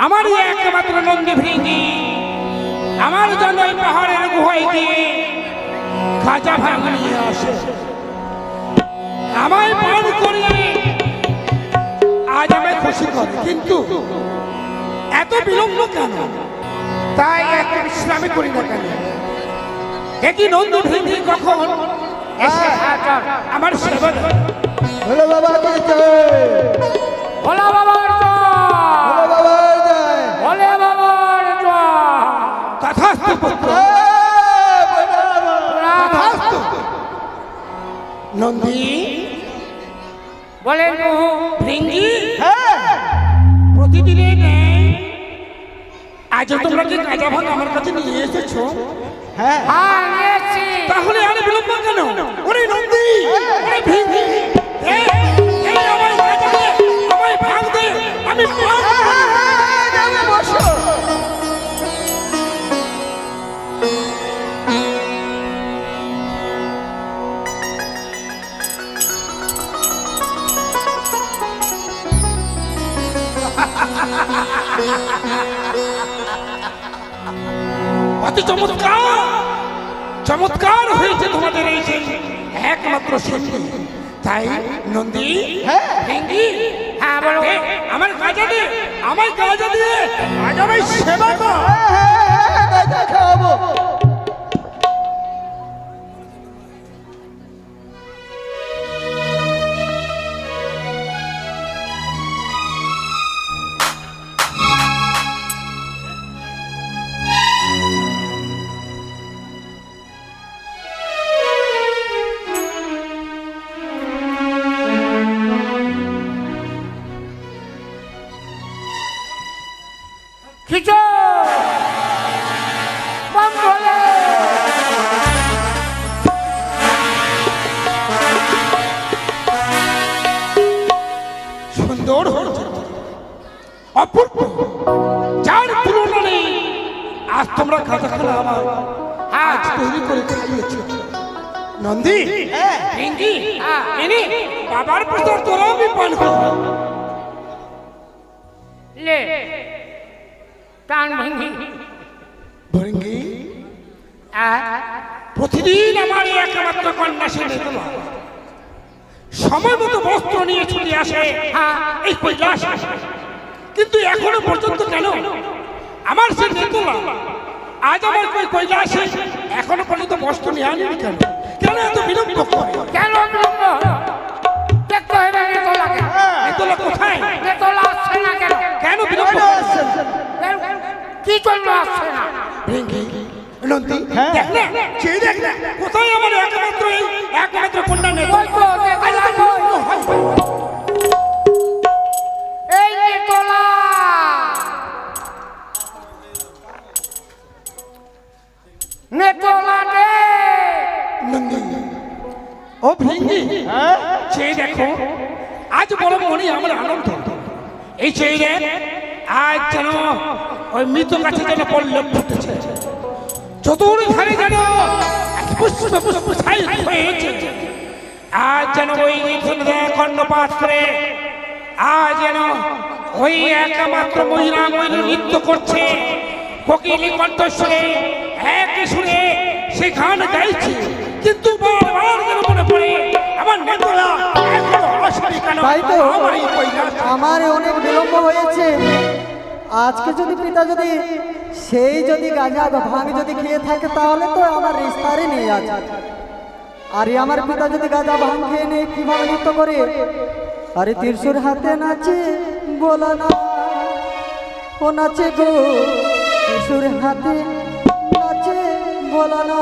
আমারই একমাত্র নন্দী ভৃঙ্গি আমার জন্য এই পাহাড়ের গুহায় গিয়ে খাজা ভাঙ নিয়ে আসে, আমায় পান করিয়ে আজ আমায় খুশি করে। কিন্তু এত বিলম্ব কেন? তাই একটু বিশ্রামে করি না কেন? একই নন্দী ভৃঙ্গি কখন এসে আমার সেবা দেয়? ভোলে বাবা কি জয়, ভোলা বাবার ভোলে বাবার জয়, ভোলে বাবার জয়। তথাস্তু পুত্র, তথাস্তু। নন্দী বলেন ভৃঙ্গি, প্রতিদিনের ন্যায় আজও তোমরা কি গাঁজা ভাঙ আমার কাছে নিয়ে এসেছো? হ্যাঁ তাহলে আর বিলম্ব কেন? ওরে নন্দী, ওরে ভৃঙ্গি, এই আমায় গাঁজা দে, আমায় ভাঙ দে, আমি বসো। অতি চমৎকার চমৎকার হয়েছে তোমাদের এই যে একমাত্র সত্যি। তাই নন্দী, ভৃঙ্গি, হ্যাঁ বলো, আমার গাঁজা দে, আমার গাঁজা দিয়ে আজ আমার সেবা কর। খাওয়াবো। খিচো বম বলে সুন্দর হয়েছে, অপূর্ব, যার তুলনা নেই। আজ তোমরা খাজা খানা আমার আজ তৈরি করে খাইয়েছ। নন্দী, ভৃঙ্গি, এনে বাবার প্রসাদ তোরা আমি পান করব। লে প্রাণ ভৃঙ্গি, ভৃঙ্গি, প্রতিদিন আমার একমাত্র কন্যা সে নেতলা সময় মতো বস্ত্র নিয়ে ছুটে আসে এই কৈলাস। কিন্তু এখনো পর্যন্ত কেন আমার সে নেতলা আজ আমার কৈলাসে এখনো পর্যন্ত বস্ত্র নিয়ে আনেনি কেন? কেন এত বিলম্ব করে? কেন বিলম্ব? দেখতে হবে নেতলাকে। নেতলা কোথায়? নেতলা আসছে না কেন? কেন বিলম্ব আসছে? কি জন্য আসছে না? ভৃঙ্গি, নন্দী, দেখ না, সেই দেখ না, কোথায় আমার একমাত্র কন্যা নেতলা? এই নেতলা, নেতলা রে নন্দী। ও ভৃঙ্গি, সেই দেখো আজ বড় মনে আমার আনন্দ। এই সেই রে আজ যেন ওই মৃত গাছে যেন পল্লব ফুটেছে, চতুর্ধারে যেন পুষ্প পুষ্প ছাই হয়েছে। আজ যেন ওই কর্ণপাত করে আজ যেন ওই একমাত্র মহিলা নৃত্য করছে, কোকিলি কণ্ঠস্বরে একই সুরে সে গান গাইছে। কিন্তু বারবার যেন মনে পড়ে আমার নেতলা এখনো আসেনি কেন? আমার অনেক বিলম্ব হয়েছে। আজকে যদি পিতা যদি সেই যদি গাঁজা ভাঙ যদি খেয়ে থাকে তাহলে তো আমার রিস্তারে নেই আজ। আরে আমার পিতা যদি গাঁজা ভাঙ খেয়ে নেই কিভাবে নৃত্য করে? আরে ত্রিশূল হাতে নাচে বলা না, ও নাচে গো ত্রিশূল হাতে নাচে বলা না।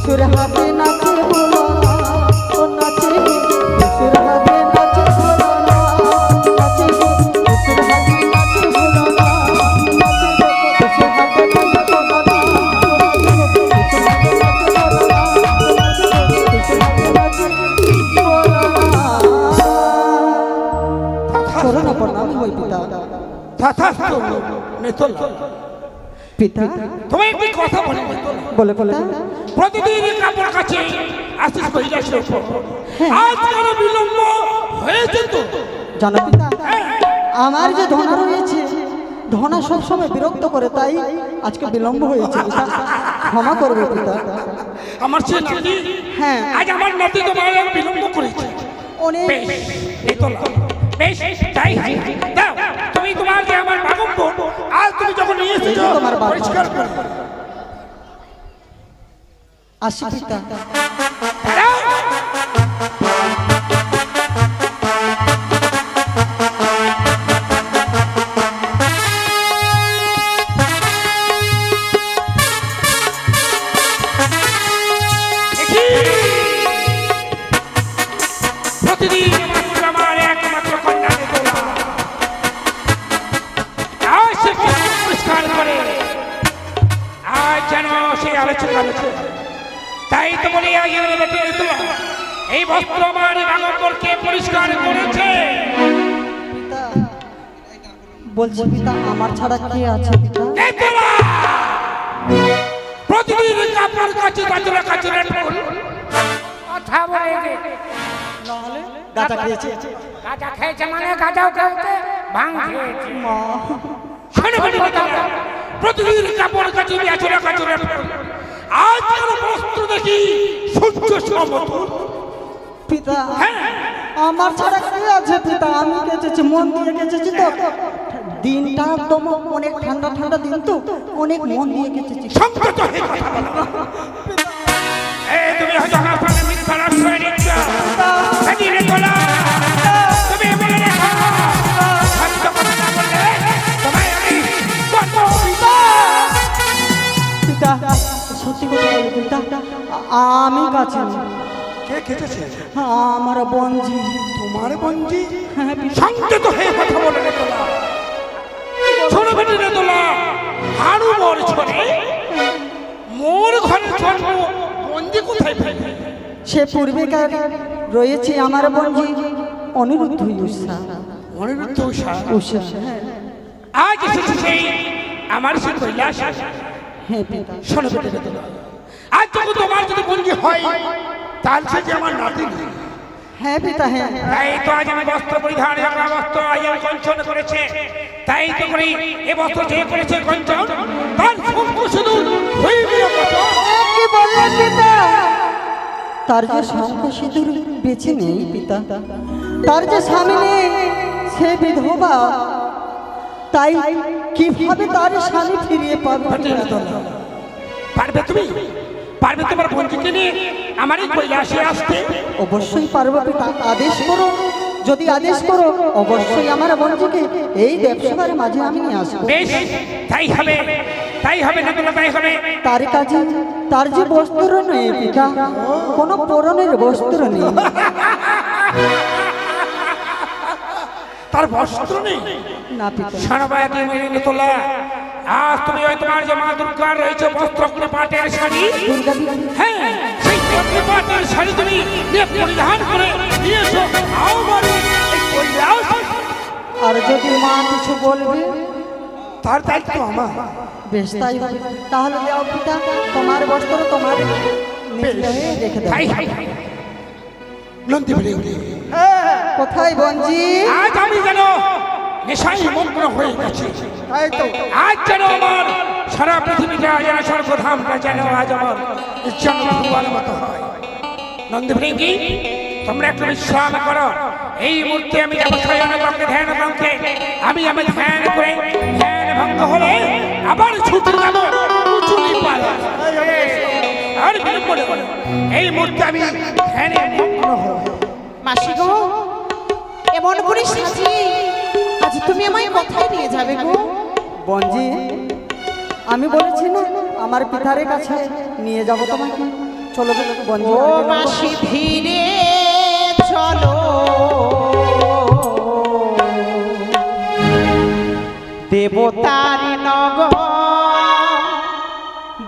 শিশুর হাতে নাচে ভোলা ও নাচে শিশুর হাতে নাচে ভোলা নাচে শিশুর হাতে নাচে ভোলা নাচে শিশুর হাতে নাচে ভোলা শিশুর হাতে নাচে ভোলা শিশুর হাতে নাচে ভোলা চরণ প্রণাম হই পিতা তথাস্তু নেতলা। পিতা তুমি একটি কথা বলে বলে বলে প্রতিদিন কাপড় কাছে আসিস কৈলাসের উপর আজ কেন বিলম্ব হয়েছে তো? জানো পিতা আমার যে ধনা রয়েছে ধনা সবসময় বিরক্ত করে, তাই আজকে বিলম্ব হয়েছে পিতা, ক্ষমা করবে পিতা। আমার সে নাতি, হ্যাঁ আজ আমার নাতি তোমার বিলম্ব করেছে। অনেক বেশ নেতলা, বেশ তাই হয়। দাও তুমি তোমার যে আমার বাগম্বর আজ তুমি যখন নিয়ে এসেছো তোমার বাবা। পরিষ্কার করে আসি পিতা। দাও। প্রতিদিন আমার একমাত্র কন্যা নেতলা আজ সে পরিষ্কার করে, আজ যেন সে আলোচনা হচ্ছে। তাই তো বলি এই বস্ত্র আমার বাগম্বরকে পরিষ্কার করেছে। পিতা বলছি পিতা, আমার ছাড়া কে আছে পিতা? নেতলা প্রতিদিন কাপড় কাছে কাচরা কাচরা কথা বলে গাঁজা খেয়েছে গাঁজা খেয়েছে মানে গাঁজাও খেয়েছে ভাঙ খেয়েছে। প্রতিদিন কাপড় কাছে কাচরা কাচরা আজ কেন বস্ত্র দেখি সূর্য সমতুল। পিতা আমার ছাড়া কে আছে পিতা? আমি কেচেছি, মন দিয়ে কেচেছি তো। দিনটা একদম অনেক ঠান্ডা ঠান্ডা দিন তো, অনেক মন দিয়ে কেচেছি। সংযত হয়ে কথা বলো। এই তুমি হয়তো আমার সামনে মিথ্যা আশ্রয় নিচ্ছ। এই নেতলা, তুমি বলে রেখো, সত্য কথা না বললে তোমায় আমি করবো। পিতা সত্যি কথা বলি পিতা, আমি কাছে কে খেতেছে? আমার বঞ্জি। তোমার বঞ্জি? হ্যাঁ পিতা। সংযত হয়ে কথা বলে নেতলা। শোনো বেটি নেতলা, হাড়ু মোর ছড়ে মোর ঘরে জন্ম বঞ্জি কোথায় ফেলে? সে পূর্বেকার রয়েছে আমার বঞ্জি অনিরুদ্ধ উষা। অনিরুদ্ধ উষা? উষা আজ এসেছে সেই আমার সে কৈলাস। হ্যাঁ পিতা। শোনো বেটি নেতলা, আজ যখন তোমার যদি বঞ্জি হয় তাহলে সে যে আমার নাতি। হ্যাঁ পিতা হ্যাঁ। তাই তো আজ আমি বস্ত্র পরিধান বাংলা বস্ত্র আজ আমি কঞ্চন করেছে। তাই তো করি এ বস্ত্র যে করেছে কঞ্চন তার শঙ্খ সিঁদুর হইবে না কত। কি বললেন পিতা? তার যে শঙ্খ সিঁদুর বেঁচে নেই পিতা, তার যে স্বামী নেই, সে বিধবা, তাই কিভাবে তার স্বামী ফিরিয়ে পাবে? পারবে তুমি? পারবে তোমার বঞ্জিকে নিয়ে আমার এই কৈলাসে আসতে? অবশ্যই পারবো পিতা, আদেশ করো। যদি আদেশ করো অবশ্যই আমার বঞ্জিকে এই দেবসভার মাঝে আমি নিয়ে আসবো। বেশ তাই হবে, তাই হবে নেতলা, তাই হবে। তার কাছে তার যে বস্ত্র নেই পিতা, কোনো পরনের বস্ত্র নেই। তার বস্ত্র নেই? না পিতা। সারাবায় তুমি নেতলা, আজ তুমি ওই তোমার যে মা দুর্গার রয়েছে বস্ত্র পাটের শাড়ি, দুর্গা দেবী। হ্যাঁ সেই পাটের শাড়ি তুমি পরিধান করে নিয়েছো আমার এই কৈলাস। আর যদি মা কিছু বলবে তার দায়িত্ব আমার। বেশ তাই হবে। তাহলে যাও পিতা, তোমার বস্ত্র তোমার নিজে হয়ে রেখে দাও। তাই হয়। নন্দী বলে উঠে, কোথায় বঞ্জি? আজ আমি যেন নেশায় মগ্ন হয়ে গেছি। তাই তো। আজ যেন আমার সারা পৃথিবীটা যেন স্বর্গধামটা যেন আজ আমার যেন ভুয়ার মতো হয়। নন্দী ভৃঙ্গি, তোমরা একটু বিশ্রাম করো। এই মুহূর্তে আমি যাবো শয়নকক্ষে ধ্যান কক্ষে। আমি ধ্যান করে ধ্যান ভঙ্গ হলে আবার ছুটে যাবো উঁচুলি পাড়া। আর বিলম্ব নেব না। এই মুহূর্তে আমি ধ্যানে মগ্ন হব। মাসি গো, এমন করে সাজিয়ে আজ তুমি আমায় কোথায় নিয়ে যাবে গো? বঞ্জি, আমি বলেছি না আমার পিতারের কাছে নিয়ে যাব তোমাকে। চলো বন্ধু ও মাসি ধীরে চলো দেবতার নগর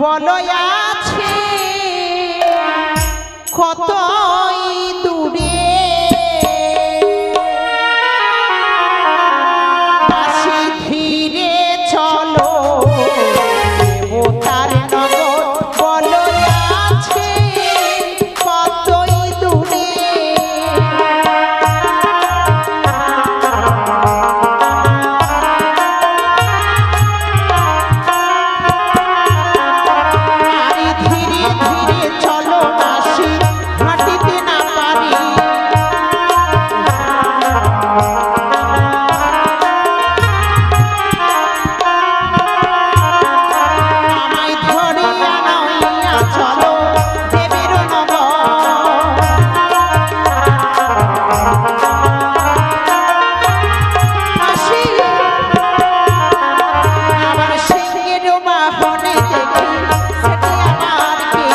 বলো আছে কতই দূরে মাসি ধীরে চলো দেবতার নগর বলো আছে কতই দূরে আরে ধীরে ধীরে চলো মাসি হাঁটিতে না পারি আমায় ধরিয়া নাইয়া চলো দেবের নগর মাসি আবার সিংহের বাহনে দেখি সেটি আমার কে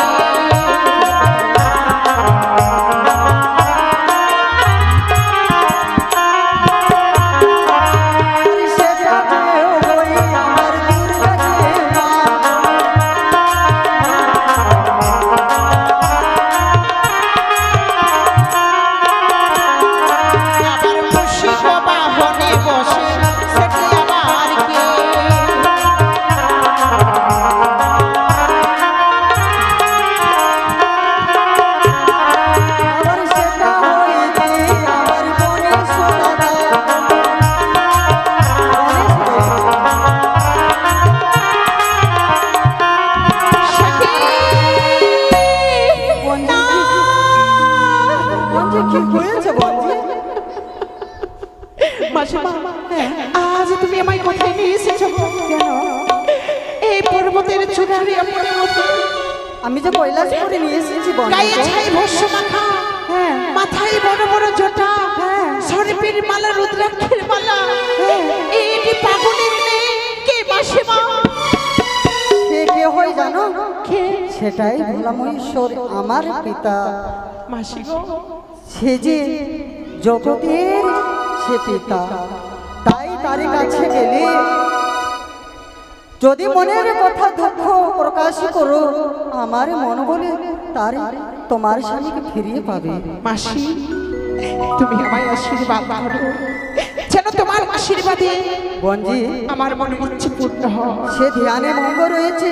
সেটা যে ওই আমার দুর্গাকে মা আবার মুর্শিদ বাহনে বসে সেটি আমার কে আবার সেটা হইতে আমার গণেশ দাদা বন্ধু কি হয়েছে বন্ধু মাসিমা আজ তুমি আমায় কোথায় নিয়ে এসেছো কেন এই পর্বতের চূড়ারে আমি যে কৈলাসপুরে নিয়ে এসেছি বন্ধু গায়ে ছাই ভস্য মাখা হ্যাঁ মাথায় বড় বড় জটা হ্যাঁ। সর্পের মালা রুদ্রাক্ষের মালা এইটি পাগলের মেয়ে কে মাসিমা সে কে হয় জানো কে সেটাই ভোলামহেশ্বর আমার পিতা মাসি গো সে যে জগতের সে পিতা তাই তার কাছে গেলে যদি মনের কথা দুঃখ প্রকাশ করো আমার মন বলে তার তোমার স্বামীকে ফিরিয়ে পাবে মাসি তুমি আমায় আশীর্বাদ করো যেন তোমার আশীর্বাদে বঞ্জি আমার মনে ইচ্ছে পূর্ণ হয় সে ধ্যানে ভঙ্গ রয়েছে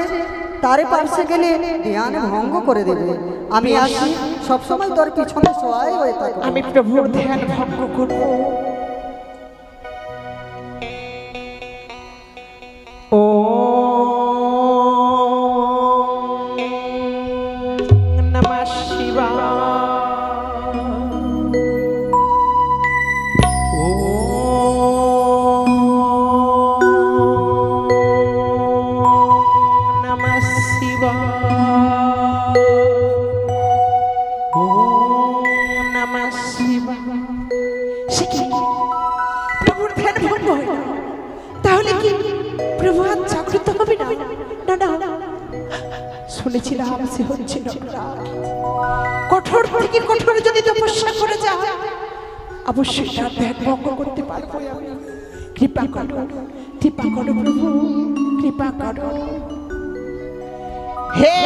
তারে পাশে গেলে ধ্যান ভঙ্গ করে দেবে আমি আসি সবসময় তোর পিছনে সহায় হয়ে থাকবো আমি প্রভুর ধ্যান ভঙ্গ করব ও নমঃ শিবায় ও নমঃ শিবায় ও নমঃ শিবায় সে কি প্রভুর ধ্যান ভঙ্গ হয় না তাহলে কি প্রভু আজ জাগ্রত হবে না না না শুনেছিলাম সে হচ্ছে না কঠোর থেকে কঠোর যদি তপস্যা করে যায় অবশ্যই তার ধ্যান ভঙ্গ করতে পারবো আমি কৃপা করো প্রভু কৃপা করো হে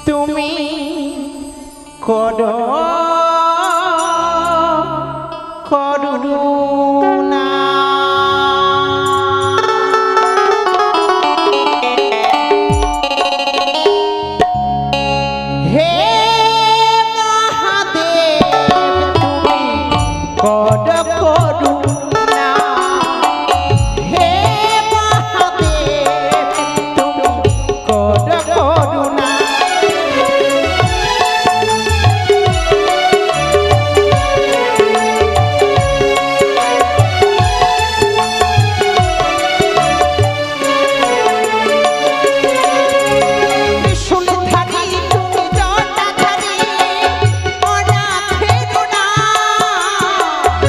তুমি করো করুণা হে মহাদেব তুমি করো করুণা হে মহাদেব তুমি করো করুণা ত্রিশূলধারী তুমি জটাধারী, অনাথের নাথ।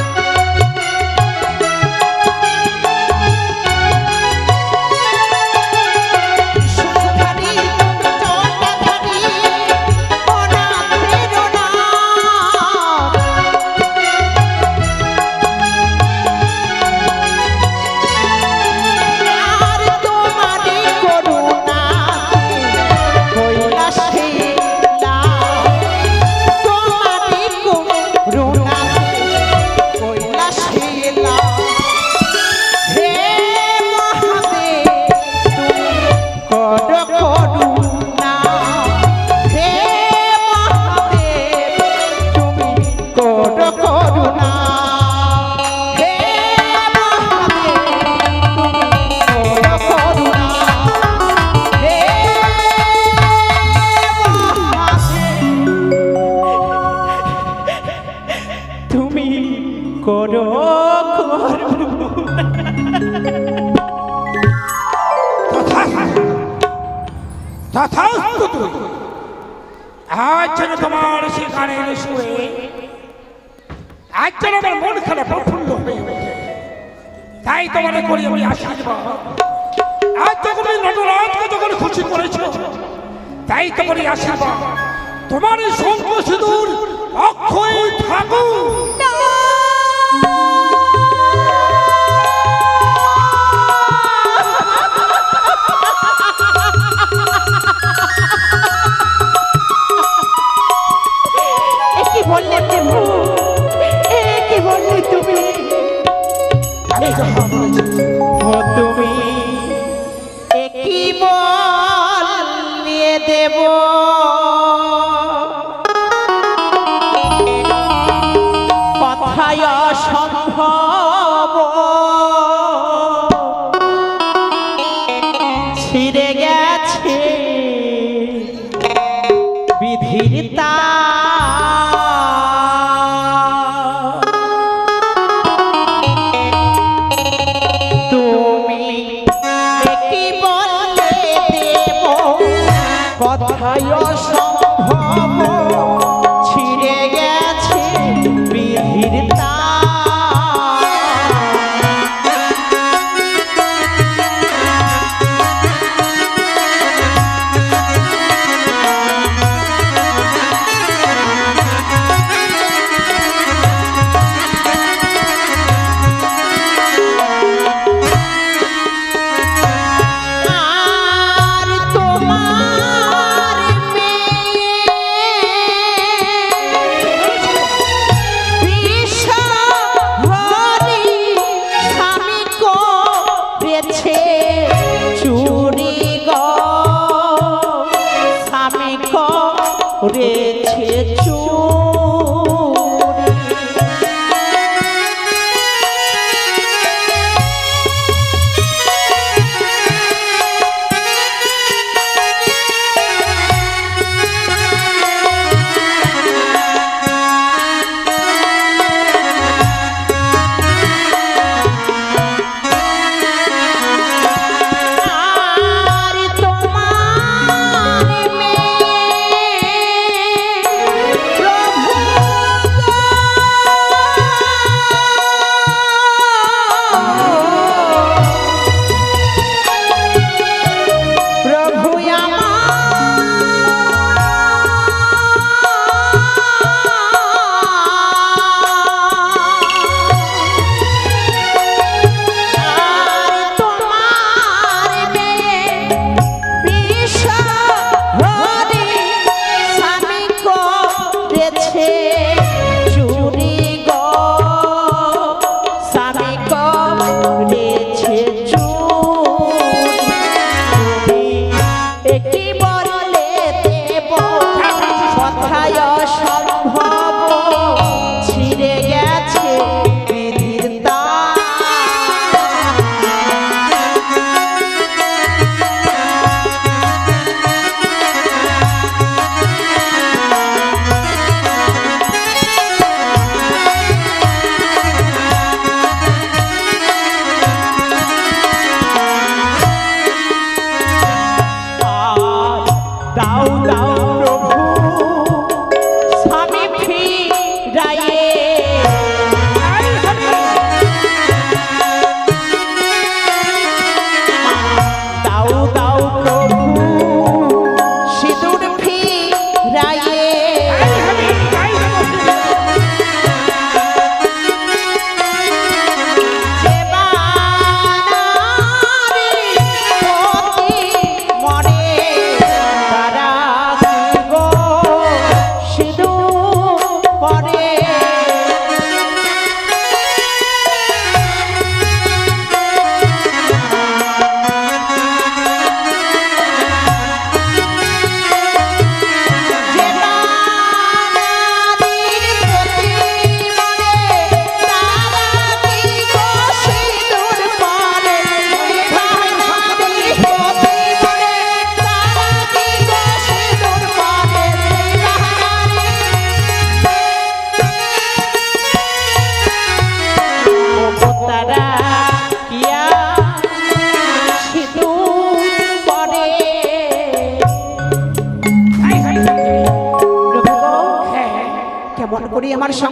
বড় করব। তথাস্তু তুই। আজ যেন তোমার সেখানে শুয়ে আজ যেন আমার মন খারাপ প্রফুল্ল হয়ে ওঠে, তাই তোমার করি আমি আশীর্বাদ। আজ যখন এই নটরাজকে যখন খুশি করেছ, তাই তোমারই আশীর্বাদ তোমার এই শঙ্খ সিঁদুর অক্ষয় থাকুক। কি বললে প্রভু, কি বললে তুমি? আমি যখন বলেছি ও তুমি কি বলিয়ে দেব, কথায় অসম্ভব ছিঁড়ে গেছে বিধির তার। তুমি কি বললে দেব, কথায় অসম্ভব ছিঁড়ে গেছে বিধির তার।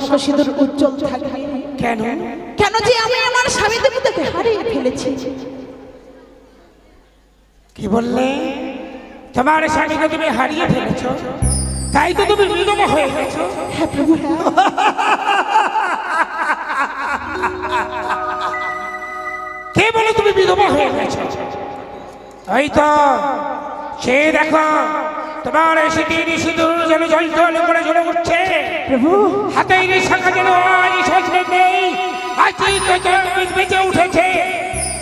সাক্ষ্য সিঁদুর উজ্জ্বল থাকবে। কেন? কেন যে আমি আমার স্বামী দেবতাকে হারিয়ে ফেলেছি। কি বললে? তোমার স্বামীকে তুমি হারিয়ে ফেলেছো, তাই তো তুমি বিধবা হয়ে গেছো? হ্যাঁ প্রভু, হ্যাঁ। কে বলে তুমি বিধবা হয়ে গেছো? ওই তো সে দেখো তোমার সিঁড়ি সিঁদুর যেন জল জল করে জ্বলে উঠছে। প্রভু, হাতের শাখা যেন নেই, বেঁচে উঠেছে।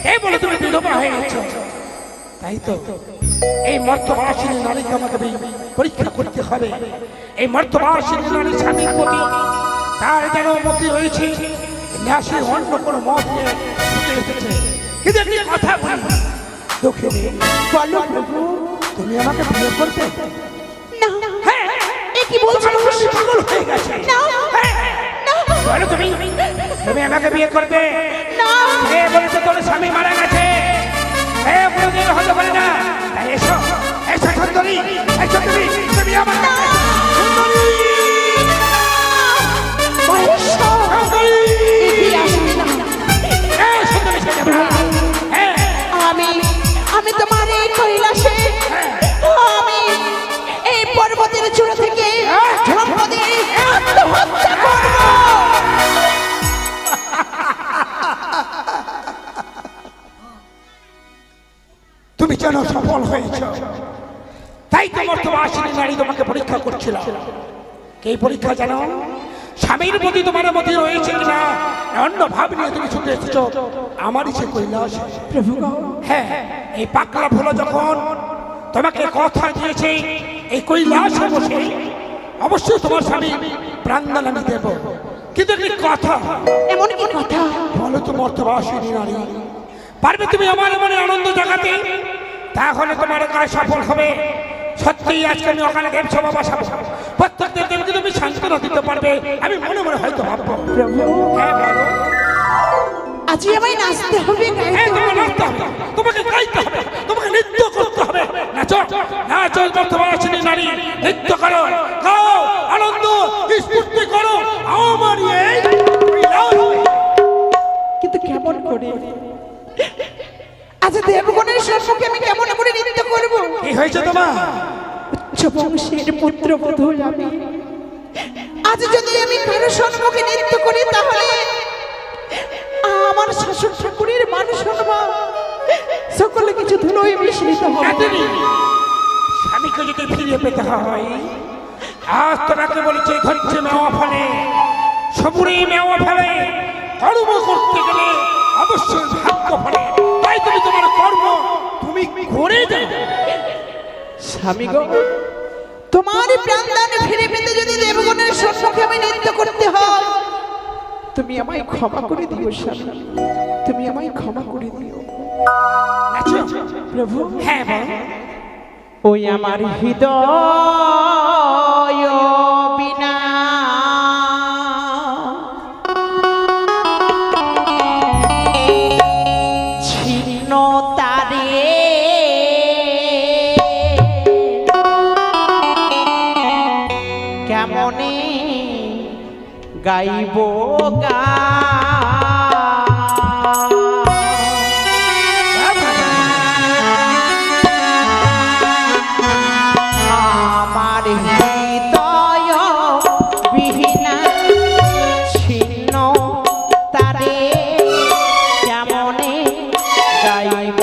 কে বলে তুমি বিধবা হয়ে গেছো? তাই তো এই মর্তবাসিনী নারীকে আমাকে পরীক্ষা করতে হবে। এই মর্তবাসিনী নারী স্বামীর প্রতি তার যেন মতি রয়েছে, না সে অন্য কোনো মত নিয়ে ছুটে এসেছে। কিন্তু একটি কথা বলি দক্ষিণে, বলো প্রভু। তুমি আমাকে বিয়ে করবে? না। হ্যাঁ, এ কি বলছো? তোমার স্বামী পাগল হয়ে গেছে। না, বলো তুমি আমাকে বিয়ে করবে? না। কে বলেছে তোর স্বামী মারা গেছে? কোনোদিন হতে পারে না। তাই এসো, এসো সুন্দরী, এসো তুমি আমার কাছে। সুন্দরী, সুন্দরী, সুন্দরী সেজে বেড়া। আমি তোমার এই কৈলাসে, আমি এই পর্বতের চূড়া থেকে ঝাঁপ দিয়ে আত্মহত্যা করব। তুমি যেন সফল হয়েছ, তাই তো মর্তবাসিনী নারী তোমাকে পরীক্ষা করছিল। এই পরীক্ষা জানো স্বামীর প্রতি তোমার মধ্যে রয়েছে কিনা, অন্য ভাব নিয়ে তুমি ছুটে এসেছ আমারই সে কৈলাস। প্রভু, হ্যাঁ, এই পাকলা ফুল যখন তোমাকে কথা দিয়েছে এই কৈলাসে বসে অবশ্যই তোমার স্বামী প্রাণদান আমি দেব। কিন্তু একটি কথা, এমন কি কথা? বলো তো মর্তবাসিনী নারী, পারবে তুমি আমার মনে আনন্দ জাগাতে? তাহলে তোমার কাজ সফল হবে। সত্যি আজকে আমি ওখানে দেবসভা বসাবো, প্রত্যেক দেবদেবীকে তুমি সান্ত্বনা দিতে পারবে আমি মনে মনে হয়তো ভাববো। প্রভু, হ্যাঁ বলো। আজই আমায় নাচতে হবে, হ্যাঁ, তোমাকে নাচতে হবে, তোমাকে গাইতে হবে, তোমাকে নৃত্য করতে হবে। নাচো, নাচো মর্তবাসিনী নারী, নৃত্য করো, গাও, আনন্দ স্ফূর্তি করো আমার এই কৈলাস। কিন্তু কেমন করে? আজ দেবগণের সম্মুখে আমি কেমন করে নৃত্য করব? কি হয়েছে তোমার? উচ্চ বংশের পুত্রবধূ আমি, আজ যদি আমি কারো সম্মুখে নৃত্য করি তাহলে আমার শাশুড় ঠাকুরের মান সম্মান সকলে কিছু ধুলোয় মিশ্রিত হবে। স্বামীকে যদি ফিরিয়ে পেতে হয়, আজ তোমাকে বলেছে ধরছে মেওয়া ফলে, সবুরে মেওয়া ফলে, কর্ম করতে গেলে অবশ্যই ভাগ্য ফলে। তাই তুমি তোমার কর্ম তুমি করে যাও। স্বামী গো, তোমার প্রাণদান ফিরে পেতে যদি দেবগণের সম্মুখে আমি নৃত্য করতে হয়, তুমি আমায় ক্ষমা করে দিও স্বামী, তুমি আমায় ক্ষমা করে দিও। নাচো প্রভু, হ্যাঁ বল। ওই আমার হৃদয় বিনা ছিন্ন তারে কেমনে গাইব আমার হৃদয় বিহীনা ছিন্ন তারে কেমনে গাইব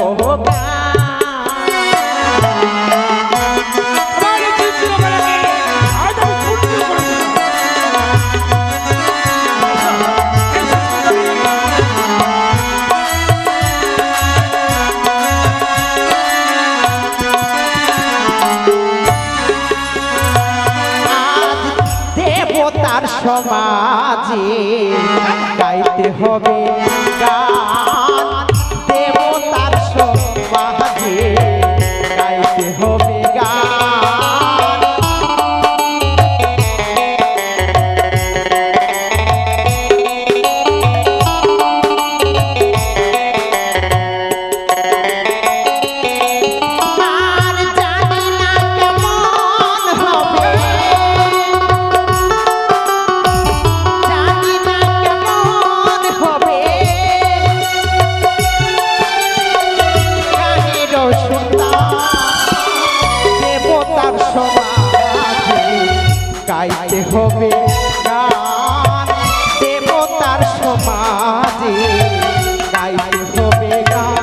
তার সমাজে গাইতে হবে গান, দেবতার সমাজে গাইতে হবে গান। আর জানি না কেমন হবে, হবে গান দেবতার সমাজে গাইতে হবে গান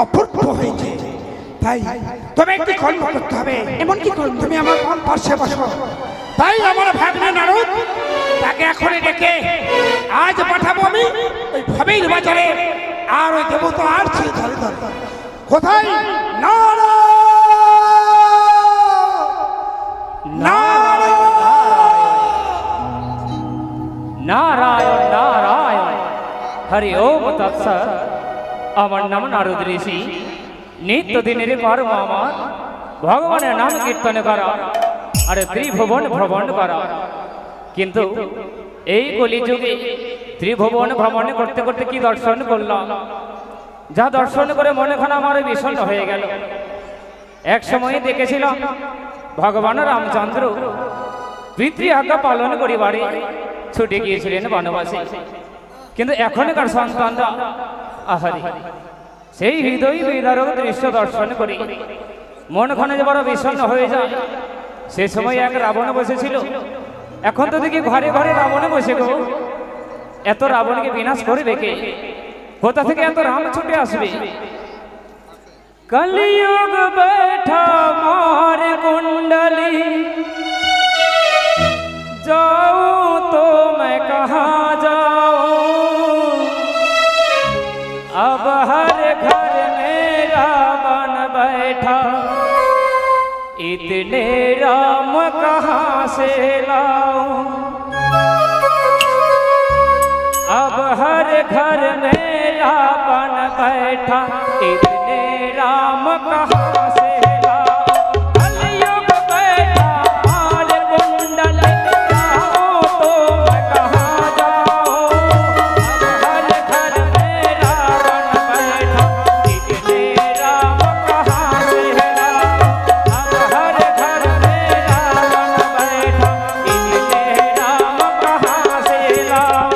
অপূর্ব হয়েছে। তাই তুমি একটি কর্ম করতে হবে। এমন কি কর্ম? তুমি আমার পাশে বসো। তাই আমার ভাগ্নে নারদ তাকে এখনই ডেকে আজ পাঠাবো আমি ওই ভবের বাজারে। আর ওই দেবতা আর ছিল ধরে ধরে কোথায় নারদ নারায়ণ নারায়ণ হরি ওম তৎসৎ। আমার নাম নারদ ঋষি। নিত্যদিনের কর্ম আমার ভগবানের নাম কীর্তন করা আর ত্রিভুবন ভ্রমণ করা। কিন্তু এই কলিযুগে ত্রিভুবন ভ্রমণ করতে করতে কি দর্শন করলাম, যা দর্শন করে মনেখানা আমার বিষণ্ণ হয়ে গেল। এক সময় দেখেছিলাম ভগবান রামচন্দ্র পিতৃ আজ্ঞা পালন করিবারে ছুটে গিয়েছিলেন বনবাসে। কিন্তু এখনকার সন্তানরা আহারে সেই হৃদয় বিদারক দৃশ্য দর্শন করি মনখানে যে বড় বিষণ্ণ হয়ে যায়। সে সময় এক রাবণ বসেছিল, এখন তো দেখি ঘরে ঘরে রাবণে বসে গো। এত রাবণকে বিনাশ করবে কে? কোথা থেকে এত রাম ছুটে আসবে? कलयुग बैठा मार कुंडली जाऊं तो मैं कहाँ जाऊं। अब हर घर में रावण बैठा इतने राम कहाँ से लाऊं। अब हर घर में रावण बैठा इतने राम कहाँ से लाऊं। कलयुग बैठा मार कुंडली जाऊं तो मैं कहाँ जाऊं। अब हर घर में रावण बैठा इतने राम कहाँ से लाऊं। अब हर घर में रावण बैठा इतने राम कहाँ से लाऊं।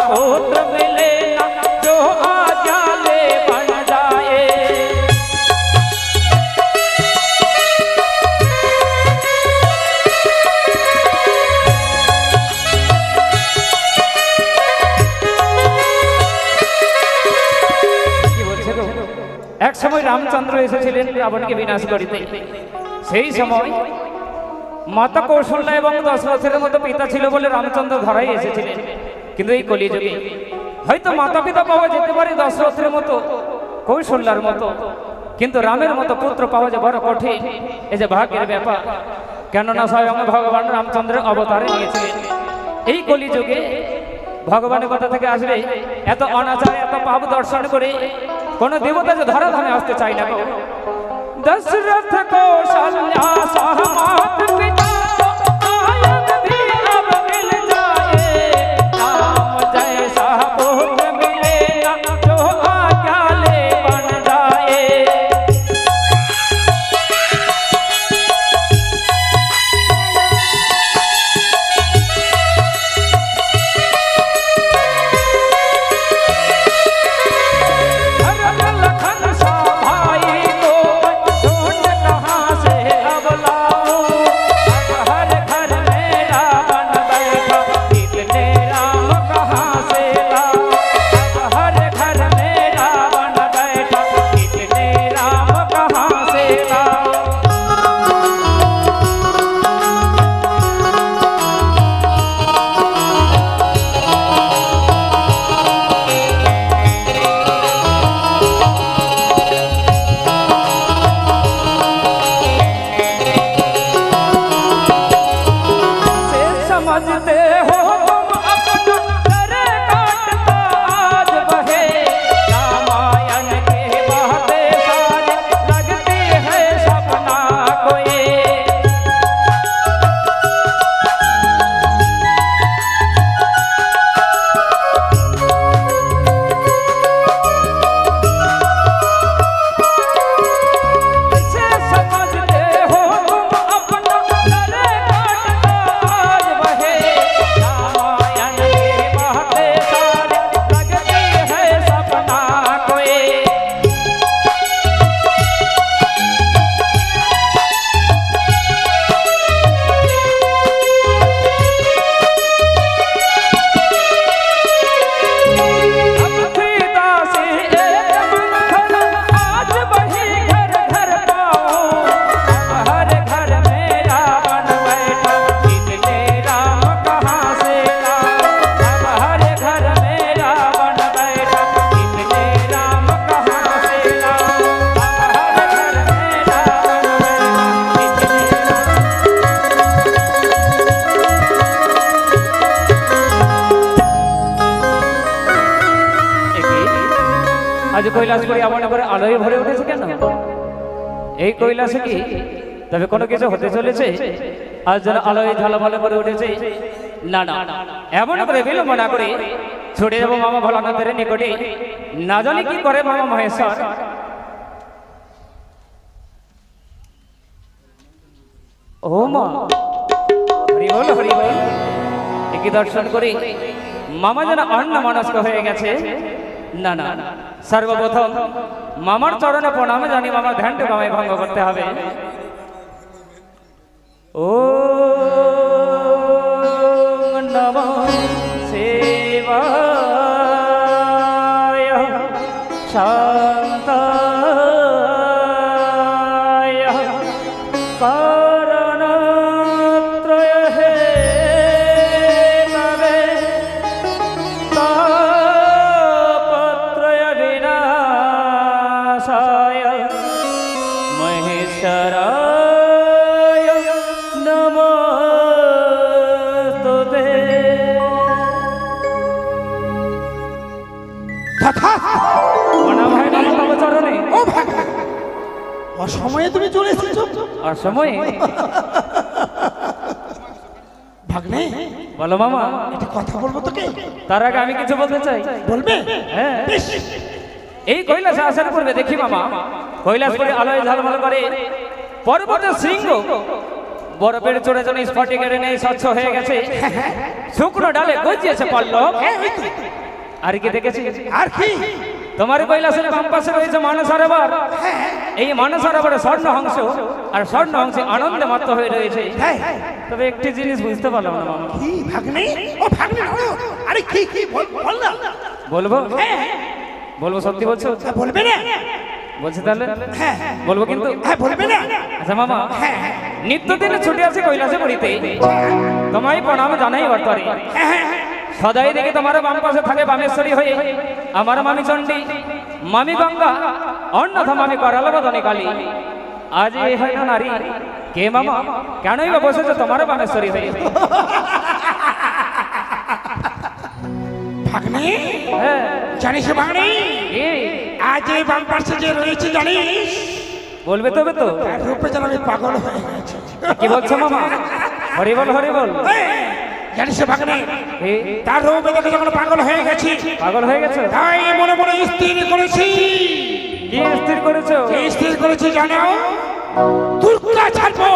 पुत्र मिले ना जो आज्ञा ले बन जाए। एक समय रामचंद्र एसेছিলেন রাবণকে বিনাশ করিতে। সেই সময় মাতা কৌশল্যা এবং দশরথের মতো পিতা ছিল বলে রামচন্দ্র ধরাই এসেছিলেন। কিন্তু এই কলিযুগে হয়তো মাতা পিতা পাওয়া যেতে পারে দশরথের মতো, কৌশল্যার মতো, কিন্তু রামের মতো পুত্র পাওয়া যে বড় কঠিন। এই যে ভাগ্যের ব্যাপার। কেননা স্বয়ং ভগবান রামচন্দ্রের অবতারে নিয়েছিলেন। এই কলিযুগে ভগবানের কথা থেকে আসবে এত অনাচার এত পাপ দর্শন করে কোন দেবতা যে ধরাধামে আসতে চায় না গো। दशरथ कौशल्या सहमत पिता आयत भी अब मिल जाए, राम जैसा पुत्र मिले ना जो आज्ञा ले बन जाए। आज কৈলাসপুরে এমন করে আলোয় ভরে উঠেছে কেন? এই কৈলাসে কি তবে কোনো কিছু হতে চলেছে? আজ যেন আলোয় ঝলমল করে উঠেছে। না না, এমন করে বিলম্ব না করে ছুটে যাবো মামা ভোলানাথের নিকটে। না জানি কি করে মামা মহেশ্বর। ও মা, হরি বল হরি বল। একই দর্শন করে মামা যেন অন্য মনস্ক হয়ে গেছে। না না, সর্বপ্রথম মামার চরণে প্রণামে জানি মামার ধ্যানটুকু আমায় ভঙ্গ করতে হবে। ও নমঃ শিবায় শান্তায় কারণত্রয় হে তবে তাপত্রয় বিনাশায় মহেশ্বরায় নমস্তুতে। প্রণাম হয় মামা তব চরণে। ও ভাগ্নে, অসময়ে তুমি চলে এসেছো। আর সময় ভাগ্নে, বলো মামা। একটা কথা বলবো তোকে। তার আগে আমি কিছু বলতে চাই। বলবে? হ্যাঁ। বেশ। এই কৈলাসে আসার পূর্বে দেখি মামা কৈলাসপুরে আলোয় ঝলমল করে পর্বতের শৃঙ্গ বরফের চড়ে চড়ে স্ফটিকের নেই স্বচ্ছ হয়ে গেছে। শুকনো ডালে গজিয়েছে পল্লব। আর কি দেখেছি? আর কি? তোমার কৈলাসের বাম পাশে রয়েছে মানস সরোবর। এই মানস সরোবরে স্বর্ণ হংস আর স্বর্ণ হংসে আনন্দে মত্ত হয়ে রয়েছে। তবে একটি জিনিস বুঝতে পারলাম না মামা। কি ভাগ্নে? ও ভাগ্নে, আরে কি কি বল না। বলবো? বলবো, সত্যি বলছো? বলবে না? বলছি তাহলে হ্যাঁ বলবো কিন্তু। হ্যাঁ বলবে না? আচ্ছা মামা, নিত্যদিনে ছুটি আছে কৈলাসে পড়িতে, তোমায় প্রণাম জানাই বর্তরে। সদাই দেখে তোমার বাম পাশে থাকে বামেশ্বরী হয়ে আমার মামি চণ্ডী, মামি গঙ্গা, অন্যথা মামি করাল বদনে কালী। আজ এই হয় না নারী কে মামা কেনই বা বসেছো তোমার বামেশ্বরী হয়ে? ভাগ্নে হ্যাঁ জানিস ভাগ্নে কি আজ এই বাম পাশে যে রয়েছে জানিস বলবে তবে তো? তার রূপে যেন আমি পাগল হয়ে গেছি। কি বলছো মামা? হরি বল হরি বল। জানিস ভাগ্নে এ, তার রূপে দেখে যখন পাগল হয়ে গেছি পাগল হয়ে গেছো? তাই মনে মনে স্থির করেছি। কি স্থির করেছো? কি স্থির করেছি জানো? দুর্গা ছাড়বো,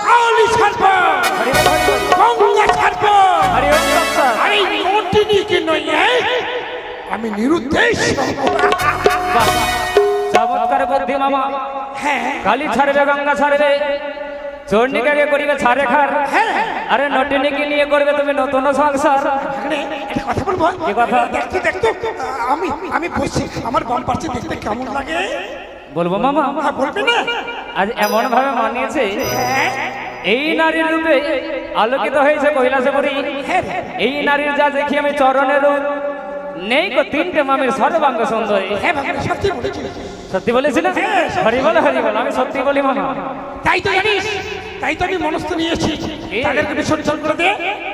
কালী ছাড়বো, হরি বল হরি বল। গঙ্গা ছাড়বো। হরি ওম তৎসৎ। আরে কোটিনি কি নই আমি নিরুদ্দেশ। বাহ, চমৎকার বুদ্ধি মামা। হ্যাঁ কালী ছাড়বে, গঙ্গা ছাড়বে, চণ্ডীকে করিবে ছাড়ে খার, আরে নটিনীকে নিয়ে করবে তুমি নতুন সংসার। ভাগ্নে একটা কথা বলবো? কি কথা? দেখতে দেখতে আমি আমি বসছি, আমার বাম পাশে দেখতে কেমন লাগে? বলবো মামা? হ্যাঁ, বলবি না? আজ এমন ভাবে মানিয়েছে, হ্যাঁ এই নারীর রূপে আলোকিত হয়েছে কৈলাসপুরী। এই নারীর যা দেখি আমি চরণের রূপ নেই গো তিনটে মামির সর্বাঙ্গ সুন্দরী। হ্যাঁ ভাগ্নে সত্যি বলেছি। সত্যি বলেছি না? হরি বল হরি বল, আমি সত্যি বলি মামা। তাই তো জানিস, তাই তো আমি মনস্থ নিয়েছি তাদেরকে বিসর্জন করে দে।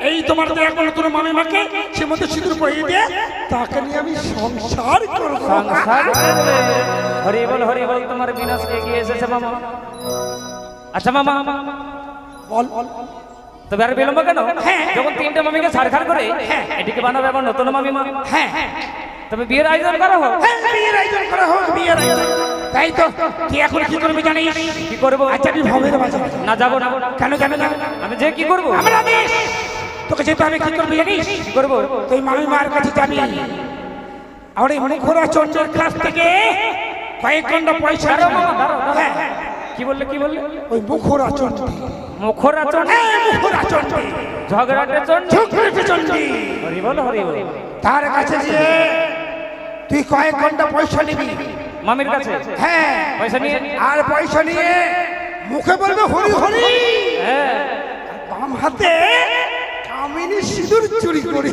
এই তোমার তো এখন নতুন মামিমাকে সে মধ্যে সিঁদুর পরিয়ে দিয়ে তাকে নিয়ে আমি সংসার করবো। সংসার করবে। হরি বল হরি বল, তোমার বিনাশ এগিয়ে এসেছে মামা। আচ্ছা মামা, বল তবে আর বিলম্ব কেন? হ্যাঁ। যখন তিনটে মামিকে ছাড়খাড় করে এটিকে বানাবে আমার নতুন মামিমা, হ্যাঁ তবে বিয়ের আয়োজন করা হোক। হ্যাঁ, বিয়ের আয়োজন করা হোক, বিয়ের আয়োজন। তাই তো তুই এখন কি করবি জানিস? কি করবো? আচ্ছা আমি ভবের বাজাবো। না যাবো না। কেন যাবে না? আমি যে কি করবো? আমার আদেশ। তোকে যেতে আমি কি করবি জানিস? কি করবো? তুই মামি মার কাছে যাবি, আর এই মুখরা চন্দ্রের কাছ থেকে কয়েক ঘন্টা পয়সা দাঁড়াও নিবি। মামা, দাঁড়াও, দাঁড়াও। হ্যাঁ, কি বললে কি বললে? ওই মুখরা চন্দ্র, মুখরা চন্ড, হ্যাঁ মুখরা চন্দ্র, ঝগড়াটে চন্ড। ঝুঁকড়েছে চন্দ্রী। হরি বল হরি বল। তার কাছে গিয়ে তুই কয়েক ঘন্টা পয়সা নিবি। মামির কাছে হ্যাঁ, পয়সা নিয়ে? আর পয়সা নিয়ে মুখে বলবে হরি হরি, হ্যাঁ। বাম হাতে কামিনী সিঁদুর চুরি করি।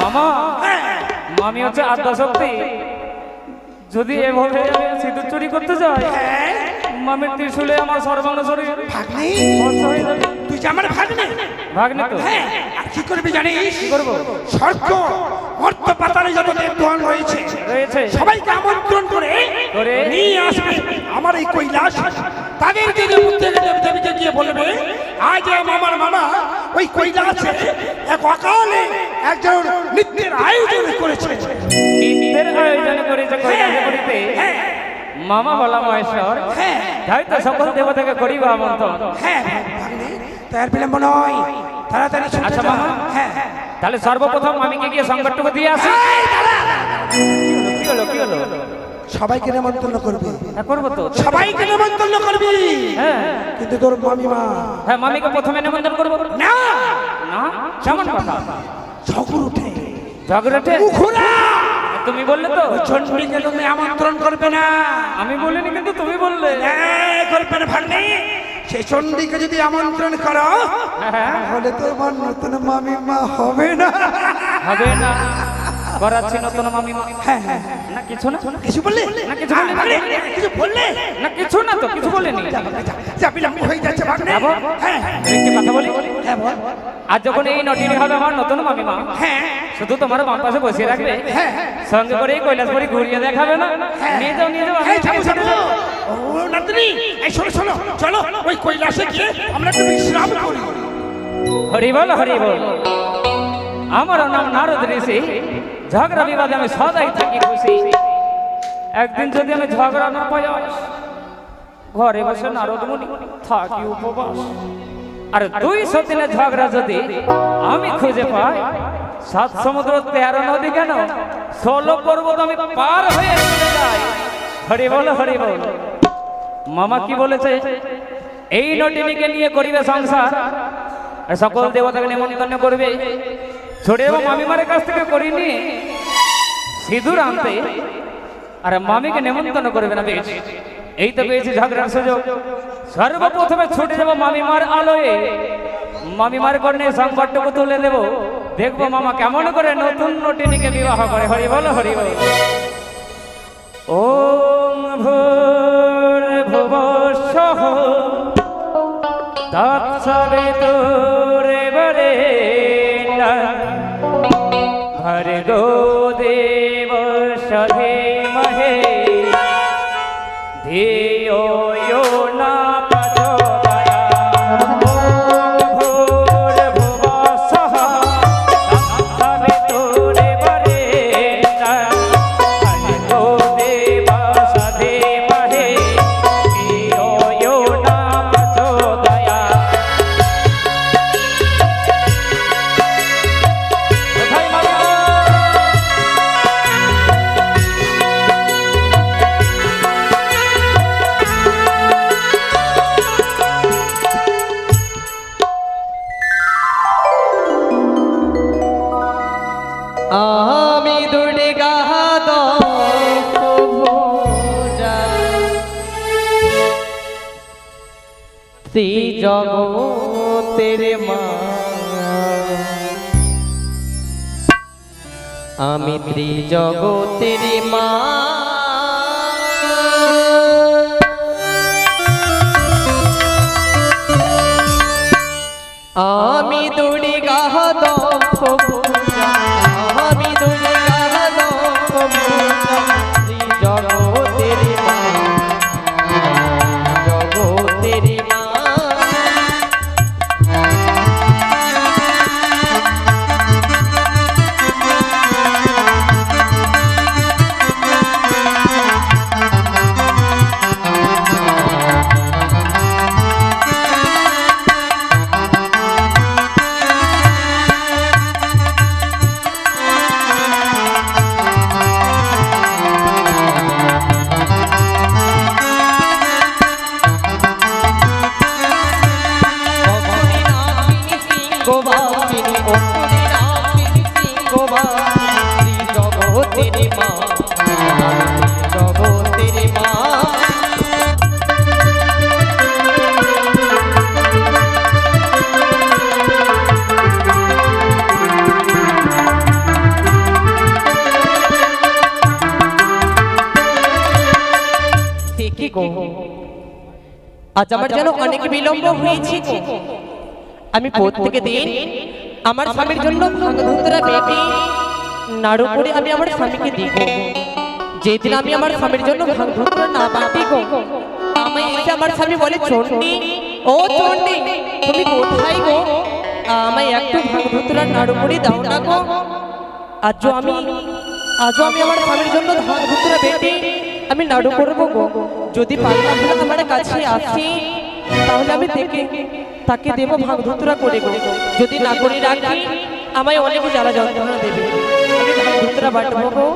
মামা, মামি হচ্ছে আদ্যা শক্তি, যদি এভাবে আমি সিঁদুর চুরি করতে যাই, মামির ত্রিশূলে আমার সর্বাঙ্গ শরীর ভাগ্নি, ভস্ম হয়ে যাবে। তুই যে আমার ভাগ্নি। ভাগ্নে তো? হ্যাঁ, আর কি করবি জানিস? কি করবো? স্বর্গ মর্ত পাতালে যত দেবগণ রয়েছে রয়েছে। সবাইকে আমন্ত্রণ করে করে? নিয়ে আসবে আমার এই কৈলাস। তাদের যে দেবদেবীকে গিয়ে বলবে আজ আমার মামা ওই কৈলাসে এক অকালে একজন নৃত্যের আয়োজন করেছে। নৃত্যের আয়োজন করেছে কৈলাসে করিতে হ্যাঁ মামা বলা মহেশ্বর, হ্যাঁ তাই তো সকল দেবতাকে করিব আমন্ত্রণ। হ্যাঁ ভাগ্নি, তার বিলম্ব নয়, তাড়াতাড়ি ছুটে আচ্ছা যা। মামা, হ্যাঁ তাহলে সর্বপ্রথম মামিকে গিয়ে সংবাদটুকু দিয়ে আসি। এই দাঁড়া। কি হলো কি হলো? সবাইকে নেমন্তন্ন করবি, হ্যাঁ করবো তো। সবাইকে নেমন্তন্ন করবি, হ্যাঁ কিন্তু তোর মামিমা হ্যাঁ, মামিকে প্রথমে নিমন্ত্রণ করবো না। না? কেমন কথা? ঝগড় উঠে ঝগড়াটে মুখরা তুমি বললে তো? চণ্ডীকে তুমি আমন্ত্রণ করবে না। আমি বলিনি, কিন্তু তুমি বললে। করবে না ভাগ্নে, সেই চণ্ডীকে যদি আমন্ত্রণ করো হ্যাঁ, তাহলে তোমার নতুন মামিমা হবে না। হবে না, করাচ্ছি নতুন মামিমা। হ্যাঁ হ্যাঁ, না কিছু না, কিছু বললে না কিছু বলিনি। ভাগ্নে, কিছু বললে না কিছু না তো, কিছু বলিনি। যা বিলম্ব হয়ে যাচ্ছে ভাগ্নে। যাবো? হ্যাঁ একটি কথা বলি, হ্যাঁ বল। আজ যখন এই নটিনী হবে আমার নতুন মামিমা, হ্যাঁ শুধু তোমার বাম পাশে বসিয়ে রাখবে, হ্যাঁ সঙ্গে করে কৈলাসপুরি ঘুরিয়ে দেখাবে না? নিয়ে যাও নিয়ে যাও, আমি এই যাবো ছুটে যাবো। যাবো। ও নাতনি, এই শোনো শোনো, চলো ওই কৈলাসে গিয়ে আমরা একটু বিশ্রাম করি। হরি বল হরি বল। আমার নাম নারদ ঋষি, ঝগড়া বিবাদে আমি সদাই থাকি খুশি। একদিন যদি আমি ঝগড়া না পাই, ঘরে বসে নারদ মুনি থাকি উপবাস। আর 200 দিনের ঝগড়া যদি আমি খুঁজে পাই, 7 সমুদ্র 13 নদী কেন 16 পর্বত আমি পার হয়ে চলে যাই। হরি বল হরি বল। মামা কি বলেছে? এই নটিনীকে নিয়ে করিবে সংসার, আর সকল দেবতাকে নিমন্ত্রণ করবে। ছোটে এবং মামিমারের কাছ থেকে করিনি সিঁদুর আনতে, আর মামিকে নিমন্ত্রণ করবে না। বেশ, এই তো পেয়েছি ঝগড়ার সুযোগ। সর্বপ্রথমে ছুটে যাবো মামিমার আলোয়ে, মামিমার কর্ণে সংবাদটুকু তুলে দেব। দেখবো মামা কেমন করে নতুন নটিনীকে বিবাহ করে। হরি বল হরি বল। ওম ভূর ভুবঃ তৎসবিতুরে বরেণ্যং ভর্গো দেবস্য ধীমহি ধিয়ো यो न प्रचोदयात्। भूर्भुवः स्वः तत्सवितुर्वरेण्यं भर्गो देवस्य धीमहि धियो यो न प्रचोदयात्। আমি দুর্গা দশভুজা শ্রী জগতের মা আমি ত্রিজগতের মা আমি দুর্গা দশভুজা আমি দুর্গা দশভুজা শ্রী জগতের মা জগতের মা গোবাসিনী অঙ্কুরি নামিনী গোবাসিনী শ্রী জগতের মা জগতের মা ঠিকই গো আজ আমার যেন অনেক বিলম্ব হয়েছে আমি প্রত্যেক দিন আমার স্বামীর জন্য ভাগধুতরা বেটি নাড়ু করে আমি আমার স্বামীকে দিব। যেদিন আমি আমার স্বামীর জন্য ভাগধুতরা না পাতি গো আমি এসে আমার স্বামী বলে চন্ডী ও চন্ডী তুমি কোথায় গো আমায় একটু ভাগধুতরা নাড়ু করে দাও না গো। আজও আমি আমার স্বামীর জন্য ভাগধুতরা বেটি আমি নাড়ু করবো গো। যদি পাগলা ভোলা আমার কাছে আসি তাহলে আমি তাকে দেব ভাগধুতরা করে গো। যদি না করে রাখি আমায় অনেক জ্বালা যন্ত্রণা দেবে। আমি ভাগধুতরা বাটবো গো।